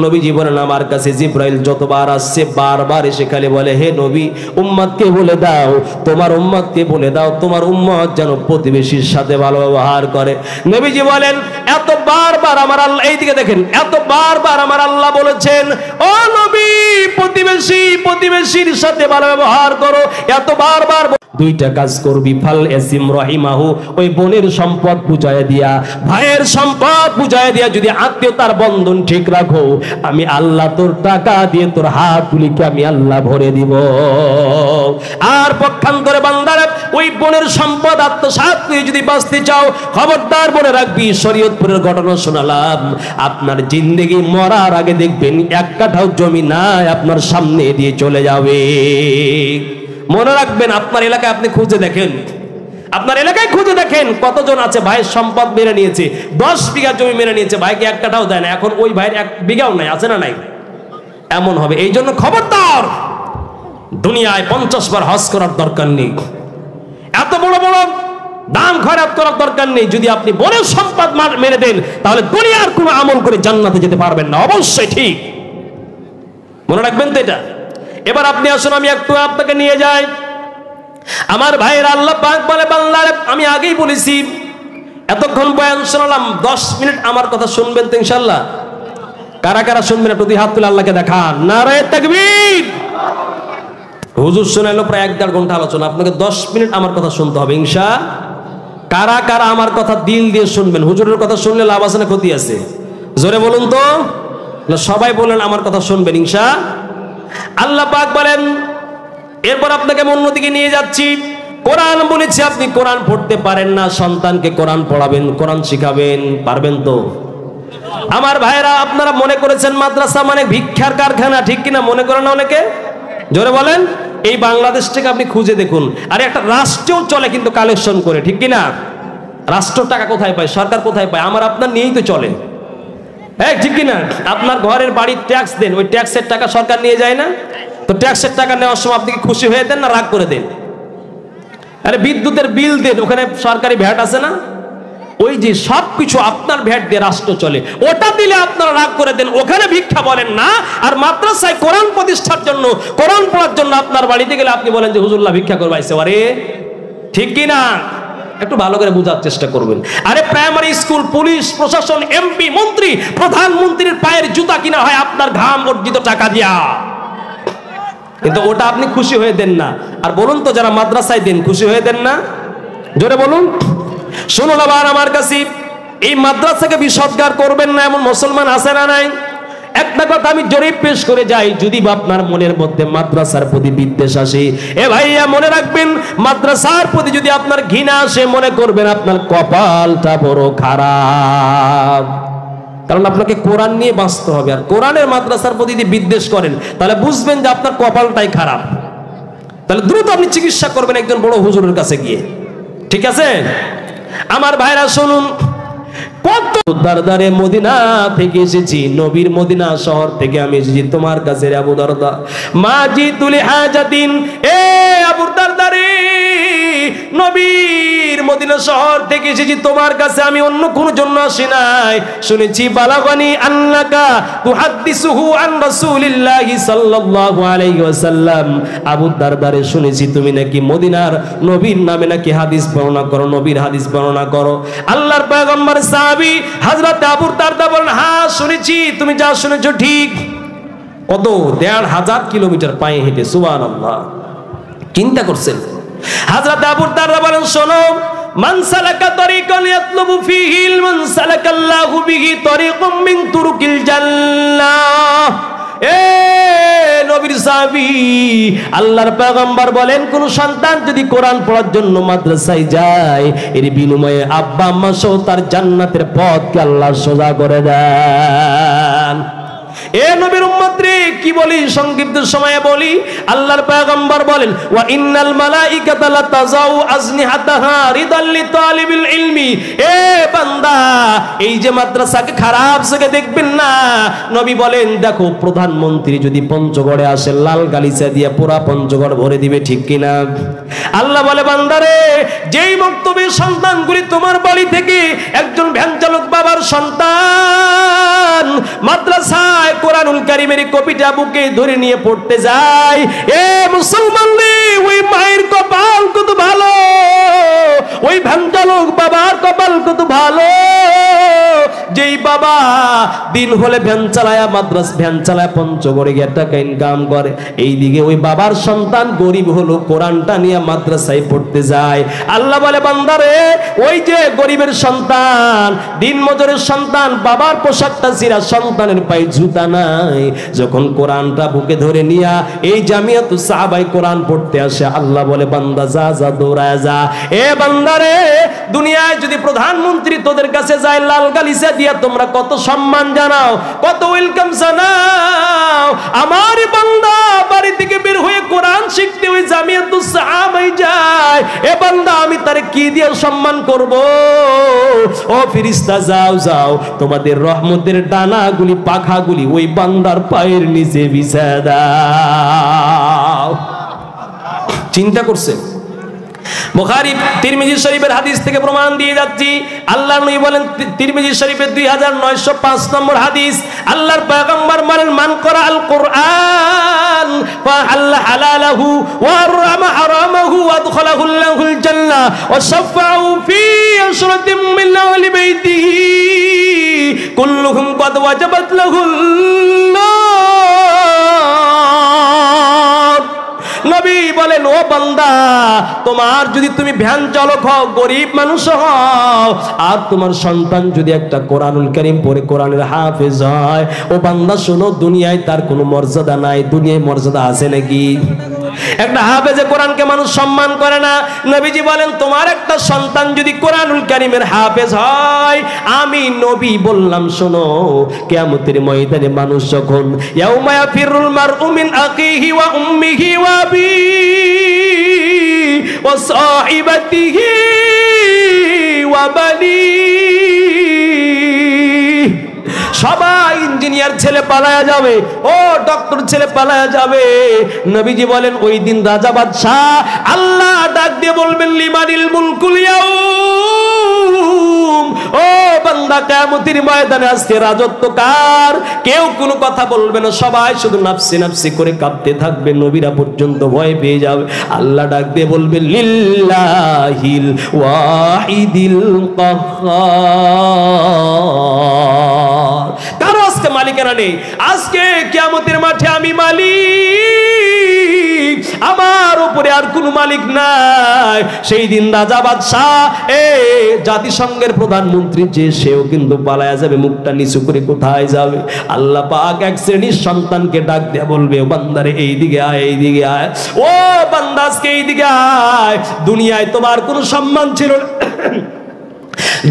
নবীজি বলেন আমার কাছে জিব্রাইল যতবার আসছে বারবার এসে খালি বলে, হে নবী, উম্মতকে বলে দাও, তোমার উম্মতকে বলে দাও, তোমার উম্মত যেন প্রতিবেশীর সাথে ভালো ব্যবহার করে। নবীজি বলেন, এত বারবার আমার আল্লাহ, এইদিকে দেখেন, এত বারবার আমার আল্লাহ বলেছেন, ও নবী, প্রতিবেশীর সাথে ভালো ব্যবহার করো, এত বারবার। দুইটা কাজ করবি, ফাল এসিম রহিমাহু, ওই বোনের সম্পদ বুঝায় দিয়া, ভাইয়ের সম্পদ বুঝায় দিয়া যদি আত্মীয়তার বন্ধন ঠিক রাখো, আমি আল্লাহ তোর টাকা দিয়ে তোর হাতগুলিকে আমি আল্লাহ ভরে দিব। আর পক্ষান্তরে বান্দারা ওই বোনের সম্পদ আত্মসাৎ করে যদি বাঁচতে চাও, খবরদার মনে রাখবি, শরীয়তপুরের ঘটনা শোনালাম, আপনার জিন্দেগি মরার আগে দেখবেন এক কাঠাও জমি নাই আপনার সামনে দিয়ে চলে যাবে। মনে রাখবেন, আপনার এলাকায় আপনি খুঁজে দেখেন, আপনার এলাকায় খুঁজে দেখেন কতজন আছে ভাইয়ের সম্পদ মেরে নিয়েছে, 10 বিঘা জমি মেরে নিয়েছে, ভাইকে এক কাঠাও দেয় না, এখন ওই ভাইয়ের 1 বিঘাও নাই, আছে না নাই? এমন হবে। এই জন্য খবরদার, দুনিয়ায় 50 বার হজ করার দরকার নেই, এত বড় বড় দান খয়রাত করার দরকার নেই। যদি আপনি বোনের সম্পদ মেরে দেন, তাহলে দুনিয়ার কোনো আমল করে জান্নাতে যেতে পারবেন না, অবশ্যই। ঠিক মনে রাখবেন তো এটা। এবার আপনি আসুন, আমি একটু আপনাকে নিয়ে যাই। আমার ভাইয়ের আল্লাহ পাক বলে, বাংলার আমি আগেই বলেছি, এতক্ষণ বয়ান শোনালাম, 10 মিনিট আমার কথা শুনবেন তো ইনশাআল্লাহ? কারা কারা শুনবেন একটু দুই হাত তুলে আল্লাহকে দেখান। নারে তাকবীর। হুজুর শোনাইলো প্রায় 1-1.5 ঘন্টা আলোচনা, আপনাকে 10 মিনিট আমার কথা শুনতে হবে ইনশাআল্লাহ। কারা কারা আমার কথা দিল দিয়ে শুনবেন? হুজুরের কথা শুনলে লাভ আছে না ক্ষতি আছে? জোরে বলুন তো। সবাই বলেন আমার কথা শুনবেন ইনশাআল্লাহ। আল্লাহ পাক বলেন, এরপর আপনাকে অন্যদিকে নিয়ে যাচ্ছি। কোরআন বলেছে, আপনি কোরআন পড়তে পারেন না, সন্তানকে কোরআন পড়াবেন, কোরআন শিখাবেন, পারবেন তো? আমার ভাইরা, আপনারা মনে করেছেন মাদ্রাসা মানে ভিক্ষার কারখানা, ঠিক কিনা? মনে করেন অনেকে? জোরে বলেন। এই বাংলাদেশ থেকে আপনি খুঁজে দেখুন, আর একটা রাষ্ট্রও চলে কিন্তু কালেকশন করে, ঠিক কিনা? রাষ্ট্র টাকা কোথায় পায়? সরকার কোথায় পায়? আমার আপনার নিয়েই তো চলে, হ্যাঁ ঠিক কিনা? আপনার ঘরের বাড়ির ট্যাক্স দেন, ওই ট্যাক্সের টাকা সরকার নিয়ে যায় না? তো ট্যাক্সের টাকা নেওয়ার সময় আপনি কি খুশি হয়ে দেন না রাগ করে দেন? আরে বিদ্যুতের বিল দেন, ওখানে সরকারি ভ্যাট আছে না? ওই যে সবকিছু আপনার ভ্যাট দিয়ে রাষ্ট্র চলে, ওটা দিলে আপনারা রাগ করে দেন, ওখানে ভিক্ষা বলেন না। আর মাদ্রাসায় কোরআন প্রতিষ্ঠার জন্য, কোরআন পড়ার জন্য আপনার বাড়িতে গেলে আপনি বলেন যে হুজুরল্লাহ ভিক্ষা করবাইছে। আরে ঠিক কিনা? একটু ভালো করে বোঝার চেষ্টা করবেন। আরে প্রাইমারি স্কুল, পুলিশ প্রশাসন, এমপি, মন্ত্রী, প্রধানমন্ত্রীর পায়ের জুতা কিনা হয় আপনার ঘাম অর্জিত টাকা দিয়া, কিন্তু ওটা আপনি খুশি হয়ে দেন না। আর বলুন তো, যারা মাদ্রাসায় দেন খুশি হয়ে দেন না? জোরে বলুন। শুনুন আবার আমার কাছে, এই মাদ্রাসাকে বিসৎকার করবেন না এমন মুসলমান আছে না নাই? একটা কথা আমি জরিপ পেশ করে যাই, যদি আপনার মনের মধ্যে মাদ্রাসার প্রতি বিদ্বেষ আসে, এ ভাইয়া মনে রাখবেন, মাদ্রাসার প্রতি যদি আপনার ঘৃণা আসে, মনে করবেন আপনার কপালটা বড় খারাপ। কারণ আপনাকে কোরআন নিয়ে বাঁচতে হবে, আর কোরআনের মাদ্রাসার প্রতি যদি বিদ্বেষ করেন, তাহলে বুঝবেন যে আপনার কপালটাই খারাপ। তাহলে দ্রুত আপনি চিকিৎসা করবেন একজন বড় হুজুরের কাছে গিয়ে, ঠিক আছে? আমার ভাইরা শুনুন, কত দারদারে মদিনা থেকে এসেছি, নবীর মদিনা শহর থেকে আমি এসেছি তোমার কাছে আবু দারদা। মাজি তুলি হাজাতিন, এ আবু দারদারে, নবীর মদিনা শহর থেকে এসেছি তোমার কাছে, আমি অন্য কোন জন্য আসি নাই। শুনেছি বালাগানি আন্নাকা তুহাদ্দিসুহু আন রাসূলিল্লাহি সাল্লাল্লাহু আলাইহি ওয়াসাল্লাম, আবু দারদারে শুনেছি তুমি নাকি মদিনার নবীর নামে নাকি হাদিস বর্ণনা করো, নবীর হাদিস বর্ণনা করো। আল্লাহর পয়গম্বর সাহাবী হযরত আবু দারদা বলেন, হ্যাঁ শুনেছি, তুমি যা শুনেছো ঠিক। কত ১৫০০ কিলোমিটার পায়ে হেঁটে, সুবহানাল্লাহ। চিন্তা করছেন? হযরত আবু দারদা বলেন, শোনো, মান সালাকা তরিকান ইয়াতলুবু ফীহি ইলমান সালাকাল্লাহু বিহি তরিকাম মিন তুরুকিল জান্নাহ। এ নবীর সাহাবী, আল্লাহর পয়গম্বর বলেন, কোন সন্তান যদি কোরআন পড়ার জন্য মাদ্রাসায় যায়, এর বিনিময়ে আব্বা আম্মা সহ তার জান্নাতের পথকে আল্লাহ সোজা করে দেন। এ নবীর উম্মত রে, কি বলি, সংক্ষিপ্ত সময়ে বলি। আল্লাহর পয়গম্বর বলেন, ওয়া ইন্নাল মালাইকাতা লা তাযাউ আজনিহাতাহা রিদাল লিতালিবিল ইলমি। এ বান্দা, এই যে মাদ্রাসাকে খারাপ চোখে দেখবেন না। নবী বলেন, দেখো, প্রধানমন্ত্রী যদি পঞ্চগড়ে আসে, লাল গালিচা দিয়ে পুরা পঞ্চগড় ভরে দিবে, ঠিক কিনা? আল্লাহ বলে, বান্দারে, যেই বক্তব্যের সন্তানগুলি তোমার বাড়ি থেকে একজন ভ্যান চালক বাবার সন্তান, মাদ্রাসায় কোরআনুল কারীমের কপিটা বুকে ধরে নিয়ে পড়তে যায়। এ মুসলমান রে, ওই মায়ের কপাল কত ভালো, ওই ভ্যানচালক বাবার কপাল কত ভালো, যেই বাবা দিন হলে ভ্যান চালায়া মাদ্রাসা ভ্যান চালায় পঞ্চগড়ে গিয়ে টাকা ইনকাম করে, এইদিকে ওই বাবার সন্তান গরিব হলো কোরআনটা নিয়ে মাদ্রাসায় পড়তে যায়। আল্লাহ বলে বান্দারে, ওই যে গরিবের সন্তান, দিন মজুরের সন্তান, বাবার পোশাকটা ছিঁড়া, সন্তানের পায়ে জুতা নাই, যখন কোরআনটা বুকে ধরে নিয়া এই জামিয়াতুস সাহাবায়ে কোরআন পড়তে আসে, আল্লাহ বলে বান্দা যা যা দৌড়ায় যা। এ বান্দারে, দুনিয়ায় যদি প্রধানমন্ত্রী তোদের কাছে যায়, লাল গালিচা দিয়া তোমরা কত সম্মান জানাও, কত ওয়েলকাম জানাও, আমার বান্দা বাড়ি থেকে বের হয়ে কোরআন শিখতে ওই জামিয়াতুস সাহাবায়ে যায়, এ বান্দা আমি তারে কি দিয়ে সম্মান করব? ও ফেরেশতা যাও যাও, তোমাদের রহমতের ডানাগুলি পাখাগুলি ওই বান্দার পায়ের নিচে বিছায়া দাও। চিন্তা করছে? বুখারী তিরমিজি শরীফের হাদিস থেকে প্রমাণ দিয়ে যাচ্ছি। আল্লাহর নবী বলেন, তিরমিজি শরীফের 2905 নম্বর হাদিস, আল্লাহর পয়গম্বর বলেন, মান করাআল কুরআন ফাহাল্লা হালালাহু ওয়া হারামা হারামাহু ওয়া আদখালাহু আল্লাহুল জান্নাহ ওয়া শাফা'উ ফি আশরাতিন মিন আহলি বাইতিহি কুল্লুহুম ক্বাদ ওয়াজাবাত লাহুল নার। নবী বলেন, ও বান্দা, তোমার যদি তুমি ভ্যান চালক হও, গরিব মানুষ হও, আর তোমার সন্তান যদি একটা কোরআনুল কারীম পড়ে কোরআনের হাফেজ হয়, ও বান্দা শোনো, দুনিয়ায় তার কোনো মর্যাদা নাই। দুনিয়ায় মর্যাদা আছে নাকি? একটা হাফেজে কোরআনকে মানুষ সম্মান করে না। নবীজি বলেন, তোমার একটা সন্তান যদি কোরআনুল কারীমের হাফেজ হয়, আমি নবী বললাম শোনো, কিয়ামতের ময়দানে মানুষ যখন ইয়াউমা ইয়াফিরুল মারউ মিন আখিহি ওয়া উম্মিহি ওয়া আবিহি ওয়া সাহিবাতিহি ওয়া বানিহি, সবাই ইঞ্জিনিয়ার ছেলে পালায়া যাবে, ও ডক্টর ছেলে পালায়া যাবে। নবীজি বলেন, ওই দিন রাজা বাদশাহ আল্লাহ ডাক দিয়ে বলবেন, লিমানিল মুলকুল ইয়াউম, ও বান্দা, কিয়ামতের ময়দানে আজকে রাজত্ব কার? কেউ কোনো কথা বলবে না, সবাই শুধু নাফসি নাফসি করে কাঁপতে থাকবে, নবীরা পর্যন্ত ভয় পেয়ে যাবে। আল্লাহ ডাক দিয়ে বলবেন, লিল্লাহিল ওয়াহিদিল কাহ্হার, কারো আজকে মালিকানা নেই। আজকে কিয়ামতের মাঠে আমি মালিক, আমার উপরে আর কোনো মালিক নাই। সেই দিন রাজা বাদশাহ, জাতিসংঘের প্রধানমন্ত্রী যে, সেও কিন্তু পালায়া যাবে, মুখটা নিচু করে কোথায় যাবে? আল্লাহ পাক এক শ্রেণীর সন্তানকে ডাক দিয়ে বলবে, ও বান্দারে এইদিকে আয়, এইদিকে আয়, ও বান্দা আজকে এইদিকে আয়। দুনিয়ায় তোমার কোনো সম্মান ছিল না,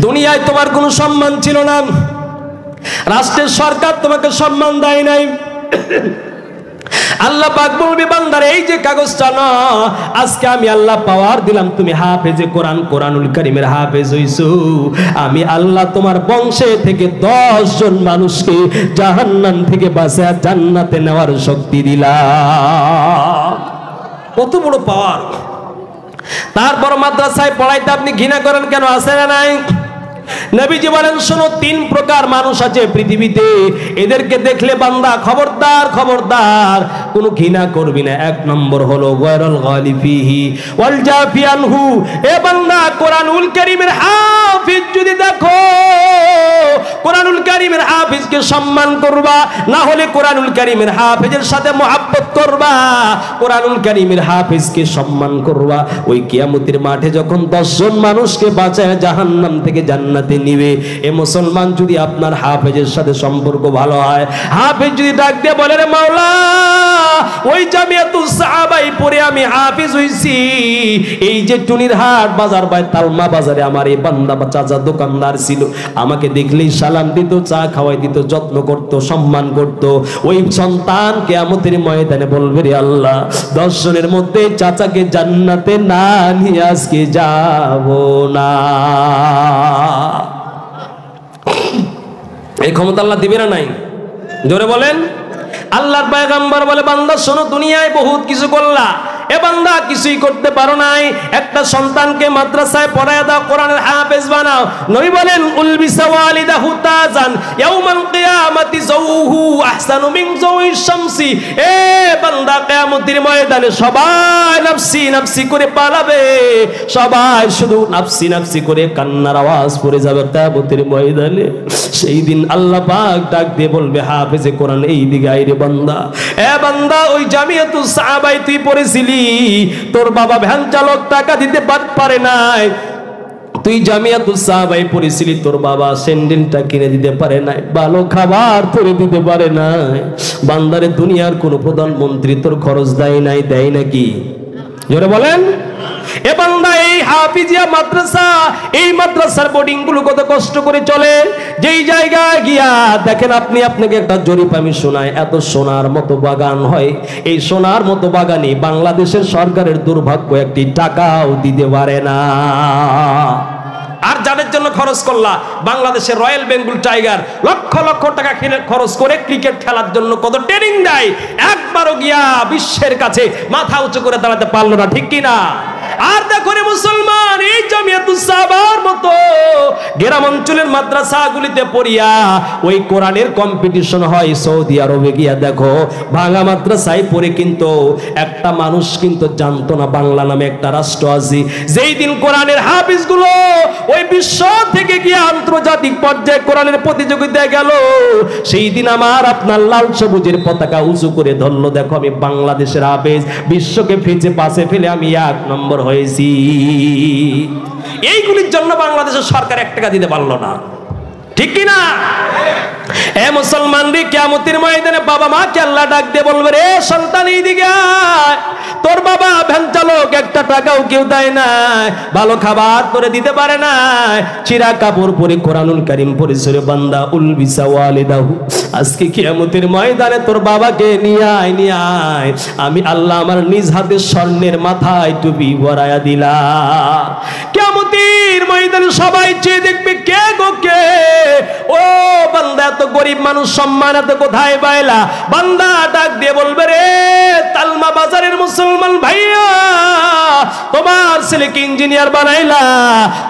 দুনিয়ায় তোমার কোনো সম্মান ছিল না, রাষ্ট্রের সরকার তোমাকে সম্মান দেয় নাই। আল্লাহ পাক বলবে, বান্দার এই যে কাগজটা না, আজকে আমি আল্লাহ পাওয়ার দিলাম, তুমি হাফেজে কোরআন, কোরআনুল কারীমের হাফেজ হইছো, আমি আল্লাহ তোমার বংশে থেকে 10 জন মানুষকে জাহান্নাম থেকে বাঁচায়া জান্নাতে নেওয়ার শক্তি দিলাম। কত বড় পাওয়ার! তারপর মাদ্রাসায় পড়াইতে আপনি ঘৃণা করেন কেন? আছে না নাই? নবীজি বলেন, শোনো, 3 প্রকার মানুষ আছে পৃথিবীতে, এদেরকে দেখলে বান্দা খবরদার খবরদার কোনো ঘৃণা করবি না। 1 নম্বর হলো গায়রুল গালিফিহি ওয়াল জাফিয়ানহু। এ বান্দা, কোরআনুল কারীমের হাফেজ যদি দেখো, কোরআনুল কারীমের হাফেজকে সম্মান করবা, না হলে কোরআনুল কারীমের হাফেজের সাথে মহব্বত করবা, কোরআনুল কারীমের হাফেজকে সম্মান করবা। ওই কিয়ামতের মাঠে যখন 10 জন মানুষকে বাঁচায় জাহান্নাম থেকে জান্নাতে নিবে, এ মুসলমান, যদি আপনার হাফেজের সাথে সম্পর্ক ভালো হয়, হাফেজ যদি ডাক দিয়ে বলে, রে মাওলা, ওই জামিয়াতুস সাহাবায়ে পড়ে আমি হাফেজ হইছি, এই যে টুনির হাট বাজার বাই তালমা বাজারে আমার এই বান্দা বা চাচা দোকানদার ছিল, আমাকে দেখলেই সালাম দিত, চা খাওয়াই দিত, যত্ন করত, সম্মান করত, ওই সন্তান কিয়ামতের ময়দানে বলবে, রে আল্লাহ, 10 জনের মধ্যে চাচাকে জান্নাতে না নিয়ে আজকে যাব না। এই ক্ষমতা আল্লাহ দিবে না নাই? জোরে বলেন। আল্লাহর পয়গম্বর বলে, বান্দা শোনো, দুনিয়ায় বহুত কিছু করলা, এ বান্দা কিছুই করতে পারো নাই, একটা সন্তানকে মাদ্রাসায় পড়ায় দাও, কোরআনের হাফেজ বানাও। নবী বলেন উলবিসা ওয়ালিদাহু তাজান ইয়াউমাল কিয়ামাতি যাওহু আহসানু মিন যাওইশ শামসি। এ বান্দা, কিয়ামতের ময়দানে সবাই নফসি নফসি করে পালাবে, সবাই শুধু নফসি নফসি করে কান্নার আওয়াজ পড়ে যাবে কিয়ামতের ময়দানে। সেই দিন আল্লাহ পাক ডাক দিয়ে বলবে হাফেজে কোরআন এই দিকে আইরে বান্দা। এ বান্দা, ওই জামিয়াতুস সাহাবায় তুই পড়েছিলি, তোর বাবা ভ্যান চালক টাকা দিতে পারে নাই, তুই জামিয়াতুস সাহাবায় পড়েছিলি, তোর বাবা স্যান্ডেলটা কিনে দিতে পারে নাই, ভালো খাবার তোরে দিতে পারে নাই। বান্দারে দুনিয়ার কোন প্রধানমন্ত্রী তোর খরচ দেয় নাই, দেয় নাকি? জোরে বলেন। এ বান্দা, এই হাফিজিয়া মাদ্রাসা, এই মাদ্রাসার বোর্ডিং গুলো কত কষ্ট করে চলে। যেই জায়গায় গিয়া দেখেন আপনি, আপনাকে একটা জরিপ আমি শোনাই, এত সোনার মতো বাগান হয়, এই সোনার মতো বাগানে বাংলাদেশের সরকারের দুর্ভাগ্য একটি টাকাও দিতে পারে না। আর যাদের জন্য খরচ করলা, বাংলাদেশের রয়্যাল বেঙ্গল টাইগার লক্ষ লক্ষ টাকা খরচ করে ক্রিকেট খেলার জন্য কত ট্রেনিং দেয়, একবারও গিয়া বিশ্বের কাছে মাথা উঁচু করে দাঁড়াতে পারলো না, ঠিক কিনা? আর দেখো রে মুসলমান, এই জামিয়াতুস সাহাবার মতো গ্রাম অঞ্চলের মাদ্রাসাগুলিতে পড়িয়া ওই কোরআনের কম্পিটিশন হয় সৌদি আরবে গিয়া দেখো, ভাঙা মাদ্রাসায় পড়ে কিন্তু একটা মানুষ কিন্তু জানতো না বাংলা নামে একটা রাষ্ট্র আছে। যেই দিন কোরআনের হাফিজগুলো ওই বিশ্ব থেকে গিয়ে আন্তর্জাতিক পর্যায়ে কোরআনের প্রতিযোগিতায় গেল, সেই দিন আমার আপনার লাল সবুজের পতাকা উঁচু করে ধরলো, দেখো আমি বাংলাদেশের হাফেজ, বিশ্বকে ফেঁচে পাশে ফেলে আমি 1 নম্বর হয়েছি। এইগুলির জন্য বাংলাদেশের সরকার 1 টাকা দিতে পারলো না, ঠিক কিনা? এ মুসলমান রে, কিয়ামতের ময়দানে বাবা মা কে আল্লাহ ডাক দিয়ে বলবে, রে সন্তান এইদিকে আয়, তোর বাবা ভ্যান চালক 1 টাকাও কেউ দেয় নাই, ভালো খাবার তোরে দিতে পারে না, চিরা কাপড় পরে কোরআনুল কারীম পড়েছে রে বান্দা, উলবিসা ওয়ালিদাহু। আজকে কিয়ামতের ময়দানে তোর বাবাকে নিয়ে আয়, নিয়ে আয়, আমি আল্লাহ আমার নিজ হাতে স্বর্ণের মাথায় টুপি পরায়া দিলাম। কিয়ামতের ময়দানে সবাই চেয়ে দেখবে কে গো কে? ও বান্দা, এত গরিব মানুষ সম্মান এত কোথায় পাইলা? বান্দা ডাক দিয়ে বলবে, রে তালমা বাজারের মুসলমান ভাইয়া, তোমার ছেলেকে ইঞ্জিনিয়ার বানাইলা,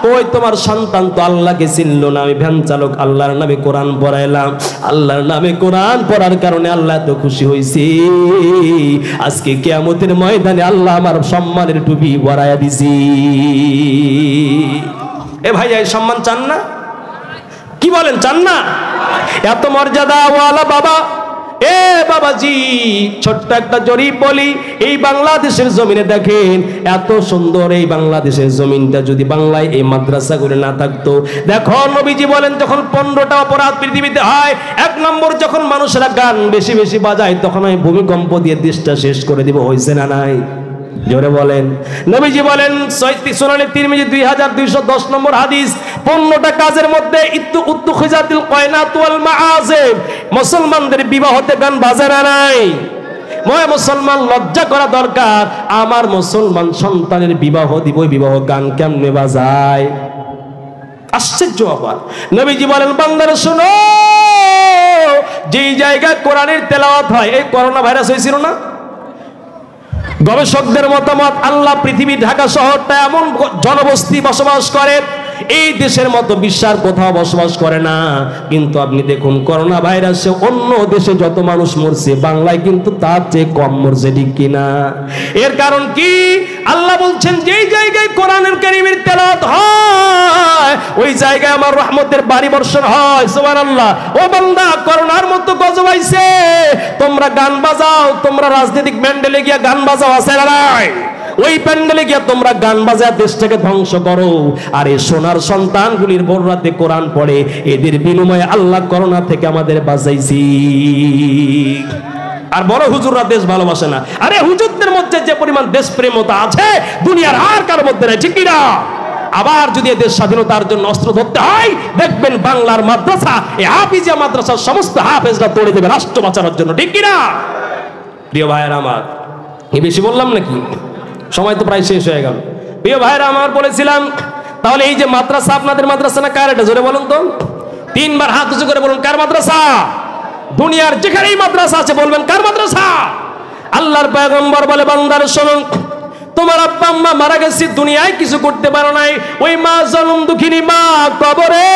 ওই তোমার সন্তান তো আল্লাহকে চিনলো না, আমি ভ্যান চালক আল্লাহর নামে কোরআন পড়াইলাম, আল্লাহর নামে কোরআন পড়ার কারণে আল্লাহ তো খুশি হয়েছি, আজকে কিয়ামতের ময়দানে আল্লাহ আমার সম্মানের টুপি পরাইয়া দিছি। এ ভাইয়া, এই সম্মান চান না? কি বলেন, চান না? এত মর্যাদা ওয়ালা বাবা। এ বাবাজি, ছোট্ট একটা জরিপ বলি, এই বাংলাদেশের জমিনে দেখেন এত সুন্দর এই বাংলাদেশের জমিনটা যদি বাংলায় এই মাদ্রাসাগুলো না থাকতো, দেখো নবীজি বলেন যখন 15টা অপরাধ পৃথিবীতে হয়, 1 নম্বর যখন মানুষেরা গান বেশি বেশি বাজায়, তখন আমি ভূমিকম্প দিয়ে দেশটা শেষ করে দিব, হয়েছে না নাই? জোরে বলেন। নবীজি বলেন সুনানে তিরমিজি 2210 নম্বর হাদিস, 15টা কাজের মধ্যে উত্তুখিজাতিল কয়নাত ওয়াল মাআজিব, মুসলমানদের বিবাহতে গান বাজে না নাই? মুসলমান লজ্জা করা দরকার, আমার মুসলমান সন্তানের বিবাহ দিব, বিবাহ গান কেমনে বাজায়? আশ্চর্য ব্যাপার। নবীজি বলেন বান্দারা শোনো, যেই জায়গায় কোরআনের তেলাওয়াত হয়, এই করোনা ভাইরাস হয়েছিল না, গবেষকদের মতামত আল্লাহ পৃথিবী ঢাকা শহরটা এমন জনবস্তি বসবাস করে, এই দেশের মতো বিশ্বের কোথাও বসবাস করে না, কিন্তু আপনি দেখুন করোনা ভাইরাসে অন্য দেশে যত মানুষ মরছে, বাংলায় কিন্তু তার চেয়ে কম মরছে, ঠিক কিনা? এর কারণ কি? আল্লাহ বলছেন যেই জায়গায় কোরআনুল কারীমের তেলাওয়াত হয়, ওই জায়গায় আমার রহমতের বাড়ি বর্ষণ হয়। সুবহানাল্লাহ। ও বান্দা, করোনার মতো গজব আইছে, তোমরা গান বাজাও, তোমরা রাজনৈতিক প্যান্ডেলে গিয়া গান বাজাও, আছে না নাই? ওই প্যান্ডেলে গিয়া তোমরা গান বাজায় দেশটাকে ধ্বংস করো, আর এই সোনার সন্তানগুলির ভোর রাতে কোরআন পড়ে, এদের বিনিময়ে আল্লাহ করোনা থেকে আমাদের বাঁচাইছি। আর বড় হুজুররা দেশ ভালোবাসে না, আরে হুজুরদের মধ্যে যে পরিমাণ দেশপ্রেমতা আছে দুনিয়ার আর কারোর মধ্যে নাই, ঠিক কিনা? আবার যদি দেশ স্বাধীনতার জন্য অস্ত্র ধরতে হয়, দেখবেন বাংলার মাদ্রাসা, এই হাফিজিয়া মাদ্রাসার সমস্ত হাফেজরা তোড়ে দেবে রাষ্ট্র বাঁচানোর জন্য, ঠিক কিনা? প্রিয় ভাইয়েরা আমার, এই বেশি বললাম নাকি? সময় তো প্রায় শেষ হয়ে গেল। প্রিয় ভাইরা আমার, বলেছিলাম তাহলে এই যে মাদ্রাসা, আপনাদের মাদ্রাসা না কার? এটা জোরে বলুন তো, 3 বার হাত উঁচু করে বলুন, কার মাদ্রাসা? দুনিয়ার যেখানেই মাদ্রাসা আছে বলবেন কার মাদ্রাসা? আল্লাহর পয়গম্বর বলে বান্দার শুনুন, তোমার আব্বা আম্মা মারা গেছে, দুনিয়ায় কিছু করতে পারো নাই, ওই মা জনম দুঃখিনী মা কবরে,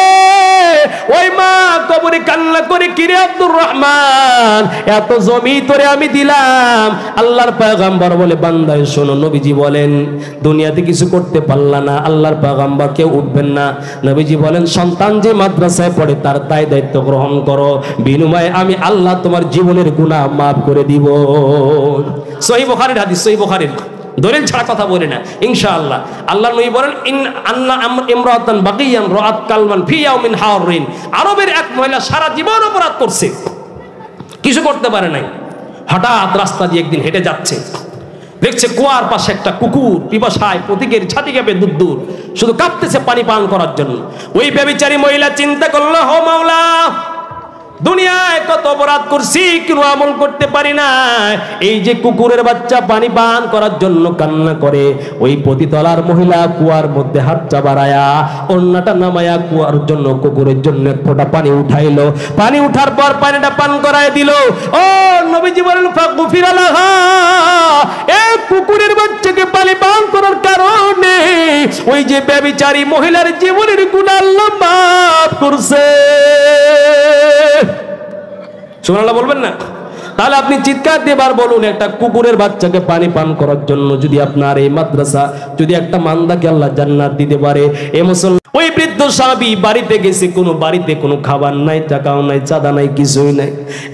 ওই মা কবরে কান্না করে, কিরে আব্দুর রহমান এত জমি তোরে আমি দিলাম। আল্লাহর পয়গম্বর বলে, বান্দায় শোনো, নবীজি বলেন দুনিয়াতে কিছু করতে পারলা না, আল্লাহর পয়গম্বর কেউ উঠবেন না। নবীজি বলেন, সন্তান যে মাদ্রাসায় পড়ে তার দায় দায়িত্ব গ্রহণ করো, বিনিময়ে আমি আল্লাহ তোমার জীবনের গুনাহ মাফ করে দিব। সহিহ বুখারীর হাদিস, সহিহ বুখারীর, দলিল ছাড়া কথা বলে না ইনশাআল্লাহ। আল্লাহ নবী বলেন, ইন আন্না ইমরাতান বাকিয়ান রাআত কালমান ফি ইয়াউমিন হারিন, আরবের এক মহিলা সারা জীবন অপরাধ করছে, কিছু করতে পারে নাই। হঠাৎ রাস্তা দিয়ে একদিন হেঁটে যাচ্ছে, দেখছে কুয়ার পাশে একটা কুকুর পিপাসায় প্রতীকের ছাতি কাঁপে দূর শুধু কাঁপতেছে পানি পান করার জন্য। ওই ব্যভিচারী মহিলা চিন্তা করলো, হো মাওলা, দুনিয়ায় কত অপরাধ করছি, কিন্তু আমল করতে পারি না। এই যে কুকুরের বাচ্চা পানি পান করার জন্য কান্না করে, ওই পতিতলার মহিলা কুয়ার মধ্যে হাতটা বাড়ায়া ওন্নাটা নামায়া কুয়ার জন্য কুকুরের জন্য এক ফোঁটা পানি উঠাইলো। পানি উঠার পর পানিটা পান করায় দিল। ও নবীজি বলেন, ফাগফিরা লাহা, এই কুকুরের বাচ্চাকে পানি পান করার কারণে ওই যে ব্যভিচারী মহিলার জীবনের গুনাহ আল্লাহ মাফ করছে। সুবহানাল্লাহ বলবেন না? তাহলে আপনি চিৎকার দিয়ে বার বলুন, একটা কুকুরের বাচ্চাকে পানি পান করার জন্য যদি আপনার এই মাদ্রাসা, যদি একটা মান্দাকে আল্লাহ জান্নাত দিতে পারে। এই মুসলমান ওই বৃদ্ধ সাহাবী বাড়িতে গেছে, কোনো বাড়িতে কোনো খাবার নাই, টাকাও নাই, চাঁদা নাই, কিছুই নাই।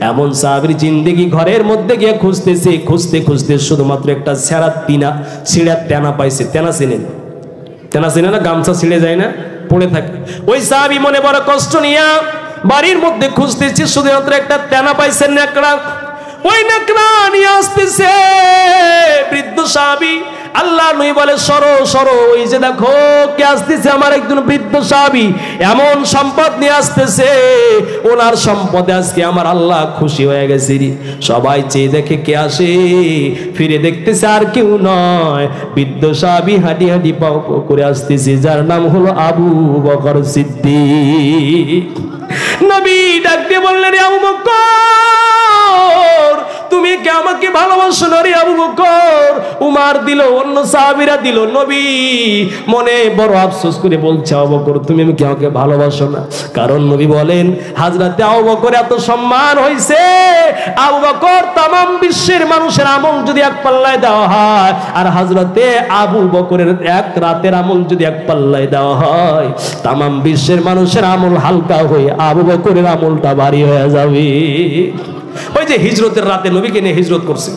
এমন সাহাবীর জিন্দেগি ঘরের মধ্যে গিয়ে খুঁজতেছে, খুঁজতে খুঁজতে শুধুমাত্র একটা ছেঁড়া ছিঁড়া তেনা পাইছে। তেনা চিনেন? তেনা চিনে না? গামছা ছিঁড়ে যায় না, পড়ে থাকে। ওই সাহাবী মনে বড় কষ্ট নিয়া বাড়ির মধ্যে খুঁজতেছে, শুধুমাত্র একটা তেনা পাইছেন, নেকড়া। ওই নেকড়া নিয়ে আসতেছে বৃদ্ধ সাহাবী। আল্লাহ নবী বলে, সরো সরো, ওই যে দেখো কে আসতেছে, আমার একজন বৃদ্ধ সাহাবী, এমন সম্পদ নিয়ে আসতেছে, ওনার সম্পদে আজকে আমার আল্লাহ খুশি হয়ে গেছে। সবাই চেয়ে দেখে কে আসে, ফিরে দেখতেছে আর কেউ নয়, বৃদ্ধ সাহাবী হাঁটি হাঁটি পাও পাও করে আসতেছে, যার নাম হলো আবু বকর সিদ্দিক। নবী ডাক দিয়ে বললেন, আবু বকর, তুমি কি আমাকে ভালোবাসো না রে আবু বকর? উমার দিল, অন্য সাহাবীরা দিল, নবী মনে বড় আফসোস করে বলছে, আবু বকর তুমি কি আমাকে ভালোবাসো না? কারণ নবী বলেন, হযরতে আবু বকর এত সম্মান হইছে, আবু বকর तमाम বিশ্বের মানুষের আমল যদি এক পাল্লায় দেওয়া হয়, আর হযরতে আবু বকরের এক রাতের আমল যদি এক পাল্লায় দেওয়া হয়, तमाम বিশ্বের মানুষের আমল হালকা হয়ে আবু বকরের আমলটা ভারী হয়ে যাবে। ওই যে হিজরতের রাতে নবীকে নিয়ে হিজরত করছে,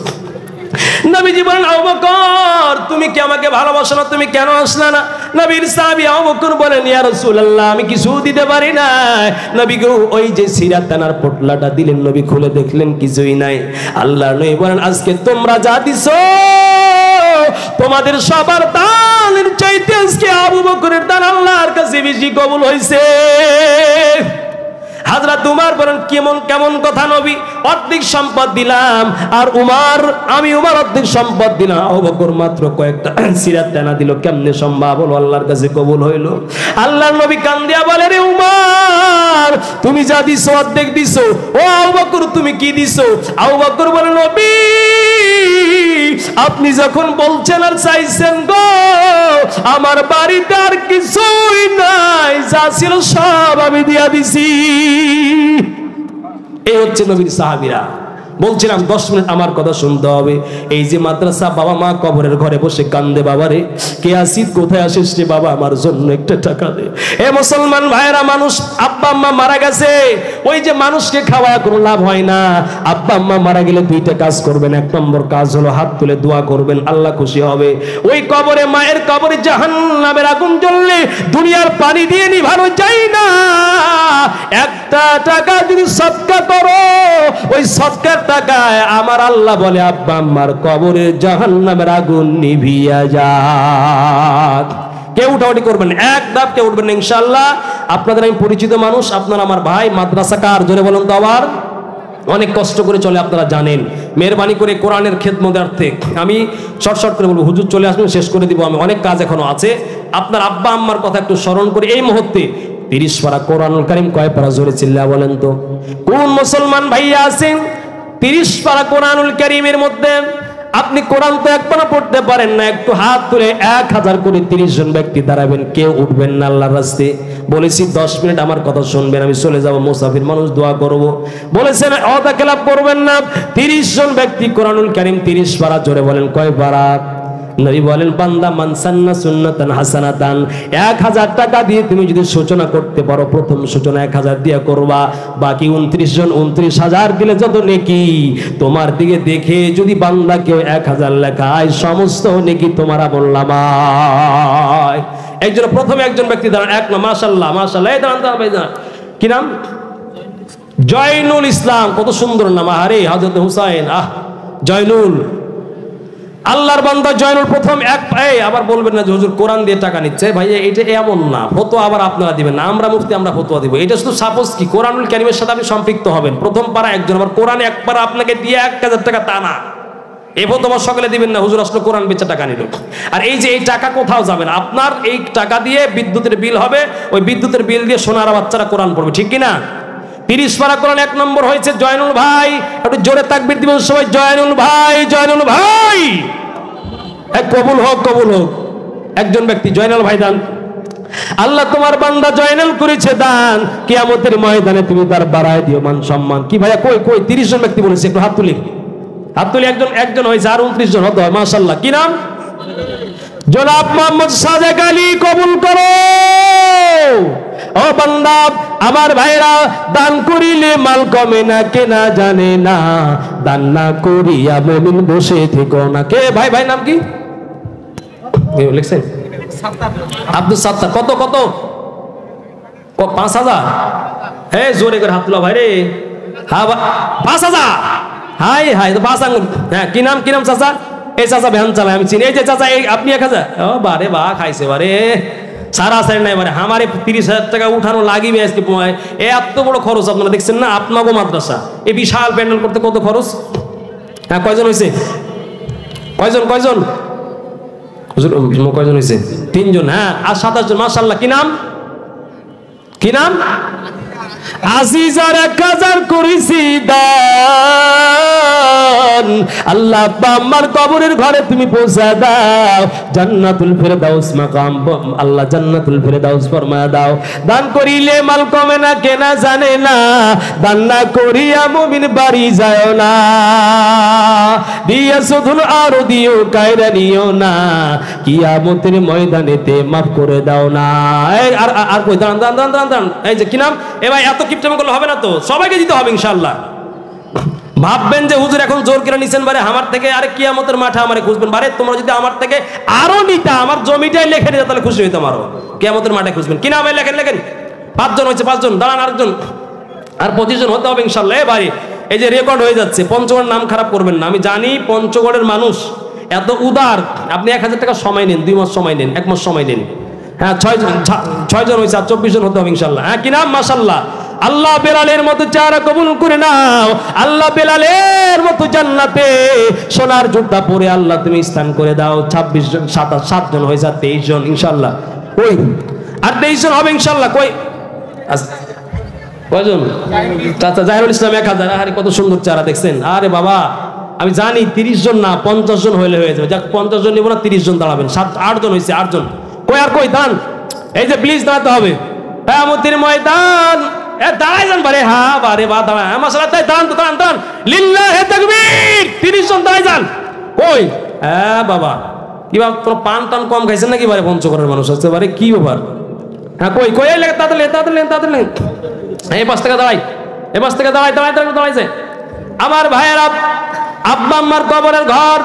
নবীজি বলেন, আবু বকর তুমি কি আমাকে ভালোবাসো না? তুমি কেন আসলে না? নবীর সাহাবী আবু বকর বলেন, ইয়া রাসূলুল্লাহ, আমি কিছু দিতে পারি না। নবীকে ওই যে সিরাত তানার পোটলাটা দিলেন, নবী খুলে দেখলেন কিছুই নাই। আল্লাহর নবী বলেন, আজকে তোমরা যা দিছো তোমাদের সবার দানের চাইতে আজকে আবু বকরের দান আল্লাহর কাছে বেশি কবুল হয়েছে। হযরত উমর বলেন, কেমন কথা নবী? অর্ধেক সম্পদ দিলাম, আর আমি উমর অর্ধেক সম্পদ দিলাম, আবু বকর মাত্র কয়েকটা সিরাত তেনা দিল, কেমনে সম্ভব হলো? আল্লাহর কাছে কবুল হইল। আল্লাহর নবী কান্দিয়া বলে, রে উমর, তুমি যা দিছো অর্ধেক দিছো, ও আবু বকর তুমি কি দিছো? আবু বকর বলে, নবী আপনি যখন বলছেন আর চাইছেন গো, আমার বাড়িতে আর কিছুই নাই, যা ছিল সব আমি দিয়া দিছি। এই হচ্ছে নবীর সাহাবীরা। বলছিলাম 10 মিনিট আমার কথা শুনতে হবে। এই যে মাদ্রাসা, বাবা মা কবরের ঘরে বসে কান্দে, বাবারে কে আসিস, কোথায় আসিস রে বাবা, আমার জন্য একটা টাকা দে। এ মুসলমান ভাইরা, মানুষ আব্বা আম্মা মারা গেছে, ওই যে মানুষকে খাওয়ায় কোনো লাভ হয় না। আব্বা আম্মা মারা গেলে 2টা কাজ করবেন। 1 নম্বর কাজ হলো হাত তুলে দোয়া করবেন, আল্লাহ খুশি হবে। ওই কবরে, মায়ের কবরে জাহান্নামের আগুন জ্বললে দুনিয়ার পানি দিয়ে নিভানো যায় না। একটা টাকা যদি সদকা করো, ওই সদকার টাকায় আমার আল্লাহ বলে আব্বা আম্মার কবরে জাহান্নামের আগুন নিভিয়া যাক। কেউ উঠাউটি করবেন, এক ধাপ কেউ উঠবেন না ইনশাআল্লাহ। আপনাদের আমি পরিচিত মানুষ, আপনারা আমার ভাই। মাদ্রাসা কার জোরে বলুন তো আবার? অনেক কষ্ট করে চলে, আপনারা জানেন। মেহরবানি করে কোরআনের খেদমতার্থে আমি শর্ট করে বলবো, হুজুর চলে আসবেন, শেষ করে দিব। আমি অনেক কাজ এখনো আছে। আপনার আব্বা আম্মার কথা একটু স্মরণ করে এই মুহূর্তে 30 পারা কোরআনুল কারীম কয় পারা জোরে চিল্লা বলেন তো? কোন মুসলমান ভাইয়া আছেন 30 পারা কোরআনুল কারীমের মধ্যে আপনি কোরআন তো একবারও পড়তে পারেন না, একটু হাত তুলে 1000 করে 30 জন ব্যক্তি দাঁড়াবেন, কেউ উঠবেন না আল্লাহর রাস্তায়। বলেছি 10 মিনিট আমার কথা শুনবেন, আমি চলে যাব, মুসাফির মানুষ দোয়া করব। বলেছেন অদা খেলাপ করবেন না। 30 জন ব্যক্তি কোরআনুল কারীম 30 পারা, জোরে বলেন কয় পারা? নবী বলেন বান্দা মান সান্না সুন্নাতান হাসানাতান, 1000 টাকা দিয়ে তুমি যদি সূচনা করতে পারো, প্রথম সূচনা 1000 দিয়ে করবা, বাকি 29 জন 29,000 দিলে যত নেকি। তোমার দিকে দেখে যদি বান্দা কেউ 1000 লেখায়, সমস্ত নেকি তোমার আমলনামায়। একজন প্রথমে একজন ব্যক্তি দাঁড়ান, এক না, মাশাআল্লাহ মাশাআল্লাহ, এই দাঁড়ান দাঁড়ান ভাই, দাঁড়ান। কি নাম? জয়নুল ইসলাম, কত সুন্দর নাম। আরে হযরত হুসাইন, জয়নুল, আল্লাহর বান্দা জয়নুল প্রথম এক। আবার বলবেন না যে হুজুর কোরআন দিয়ে টাকা নিচ্ছে। ভাই এটা এমন না, ফতোয়া আবার আপনারা দিবেন না, আমরা মুফতি আমরা ফতোয়া দিব। এটা শুধু সাপোজ কি কোরআনুল কারীমের সাথে আপনি সম্পৃক্ত হবেন। প্রথম পারা একজন, আবার কোরআনে একবার আপনাকে দিয়ে 1000 টাকা, তা না। এই ফতোয়া সকলে দিবেন না, হুজুর আসলে কোরআন বেচে টাকা নিল। আর এই যে এই টাকা কোথাও যাবে না, আপনার এই টাকা দিয়ে বিদ্যুতের বিল হবে, ওই বিদ্যুতের বিল দিয়ে সোনার বাচ্চারা কোরআন পড়বে, ঠিক কিনা? 30 পারা কোরআন 1 নম্বর হয়েছে জয়নুল ভাই। একটু জোরে তাকবীর দিবেন সবাই, জয়নুল ভাই, জয়নুল ভাই। কবুল হোক, কবুল হোক। একজন ব্যক্তি জয়নাল ভাই দান, আল্লাহ তোমার বান্দা জয়নাল করেছে দান, কিয়ামতের ময়দানে তুমি তার বাড়ায় দিও মান সম্মান। কি ভাইয়া কই কই 30 জন ব্যক্তি বলেছে, একটু হাত তুলি, হাত তুলি। একজন হয়েছে, আর 29 জন হতে হয়, মাশাআল্লাহ। কি নাম? জনাব মোহাম্মদ সাদেক আলী, কবুল করো। ও বান্দা আমার ভাইরা, দান করিলে মাল কমে না, কেনা জানে না, দান না করিয়া মুমিন বসে থেকো না। কে ভাই? ভাই নাম কি লিখছেন? আব্দুল সাত্তার। কত কত? 5000। হ্যাঁ জোরে করে হাত তোলা ভাই রে। হ্যাঁ 5000। হাই হাই, তো 5 আঙ্গুল। হ্যাঁ কি নাম? কি নাম চাচা? এই চাচা ভ্যান চালায়, আমি চিনি। এই যে চাচা, এই আপনি 1000। ও বারে বা খাইছে বারে, সারা সারি নাই বারে। আমারে 30,000 টাকা উঠানো লাগিবে আজকে। এত বড় খরচ আপনারা দেখছেন না? আপনাগো মাদ্রাসা এই বিশাল প্যান্ডেল করতে কত খরচ? হ্যাঁ কয়জন হয়েছে? কয়জন কয়জন কয়জন হয়েছে? 3 জন। হ্যাঁ আর 27 জন, মাশাআল্লাহ। কি নাম? কি নাম? আজিজার 1000 করেছি দান, আল্লাহ আমার কবরের ঘরে তুমি পৌঁছা দাও, জান্নাতুল ফেরদাউস মাকাম, আল্লাহ জান্নাতুল ফেরদাউস ফরমায়া দাও। দান করিলে মাল কমে না, কেনা জানে না, দান না করিয়া মুমিন বাড়ি যায় না, দিয়া শুধু আরো দিও, কায়রা নিও না, কিয়ামতের ময়দানেতে মাফ করে দাও না। আর কই দান দান দান দান দান। এই যে কি নাম? এ ভাই এত কিপটামি করলে হবে না তো, সবাইকে দিতে হবে ইনশাআল্লাহ। ভাববেন যে হুজুর এখন জোর করে নিছেন বারে আমার থেকে, আরে কিয়ামতের মাঠে আমারে খুঁজবেন বারে। তোমরা যদি আমার থেকে আরো নিতা, আমার জমিটাই লিখে নিতে, তাহলে খুশি হইতাম আরো। কিয়ামতের মাঠে খুঁজবেন। কি নাম? লেখেন লেখেন। 5 জন হয়েছে, 5 জন। দাঁড়ান আরেকজন, আর 25 জন হতে হবে ইনশাআল্লাহ। এ ভাই এই যে রেকর্ড হয়ে যাচ্ছে, পঞ্চগড়ের নাম খারাপ করবেন না। আমি জানি পঞ্চগড়ের মানুষ এত উদার। আপনি 1000 টাকা সময় নেন, 2 মাস সময় নেন, 1 মাস সময় নেন। হ্যাঁ 6 জন হয়েছে, আর 24 জন হতে হবে ইনশাআল্লাহ। হ্যাঁ কি নাম? মাশাআল্লাহ। আল্লাহ বেলালের মতো চারা কবুল করে নাও, আল্লাহ বেলালের মতো জান্নাতে সোনার জুতা পরে আল্লাহ তুমি স্থান করে দাও। 26 জন, 7 জন হয়েছে, আর 23 জন ইনশাআল্লাহ। ওই আর 23 জন হবে ইনশাআল্লাহ। কই কয়জন? চাচা জাহিরুল ইসলাম 1000। আরে কত সুন্দর চারা দেখছেন। আরে বাবা আমি জানি 30 জন না 50 জন হইলে হয়ে যাবে। যাক 50 জন নিব না, 30 জন দাঁড়াবেন। 8 জন হয়েছে, 8 জন। কই আর কই দান? এই যে প্লিজ দাঁড়াতে হবে। কিয়ামতের ময়দান দাঁড়াই যান বারে। হ্যাঁ বারে বা দাঁড়ায়, মাশাআল্লাহ। তাই দাঁড়ান তো, দাঁড়ান দাঁড়ান, লিল্লাহি তাকবীর। 30 জন দাঁড়াই যান। কই? হ্যাঁ বাবা কি বাবা, তোর পান টান কম খাইছেন নাকি বারে? পঞ্চগড়ের মানুষ আসতে পারে, কি ব্যাপার? হ্যাঁ কই কই? এই লেগে তাড়াতাড়ি তাড়াতাড়ি তাড়াতাড়ি। এই 5 টাকা দাঁড়াই, এই 5 টাকা দাঁড়াই দাঁড়াই দাঁড়াই দাঁড়াইছে। আমার ভাইয়েরা, আব্বা আম্মার কবরের ঘর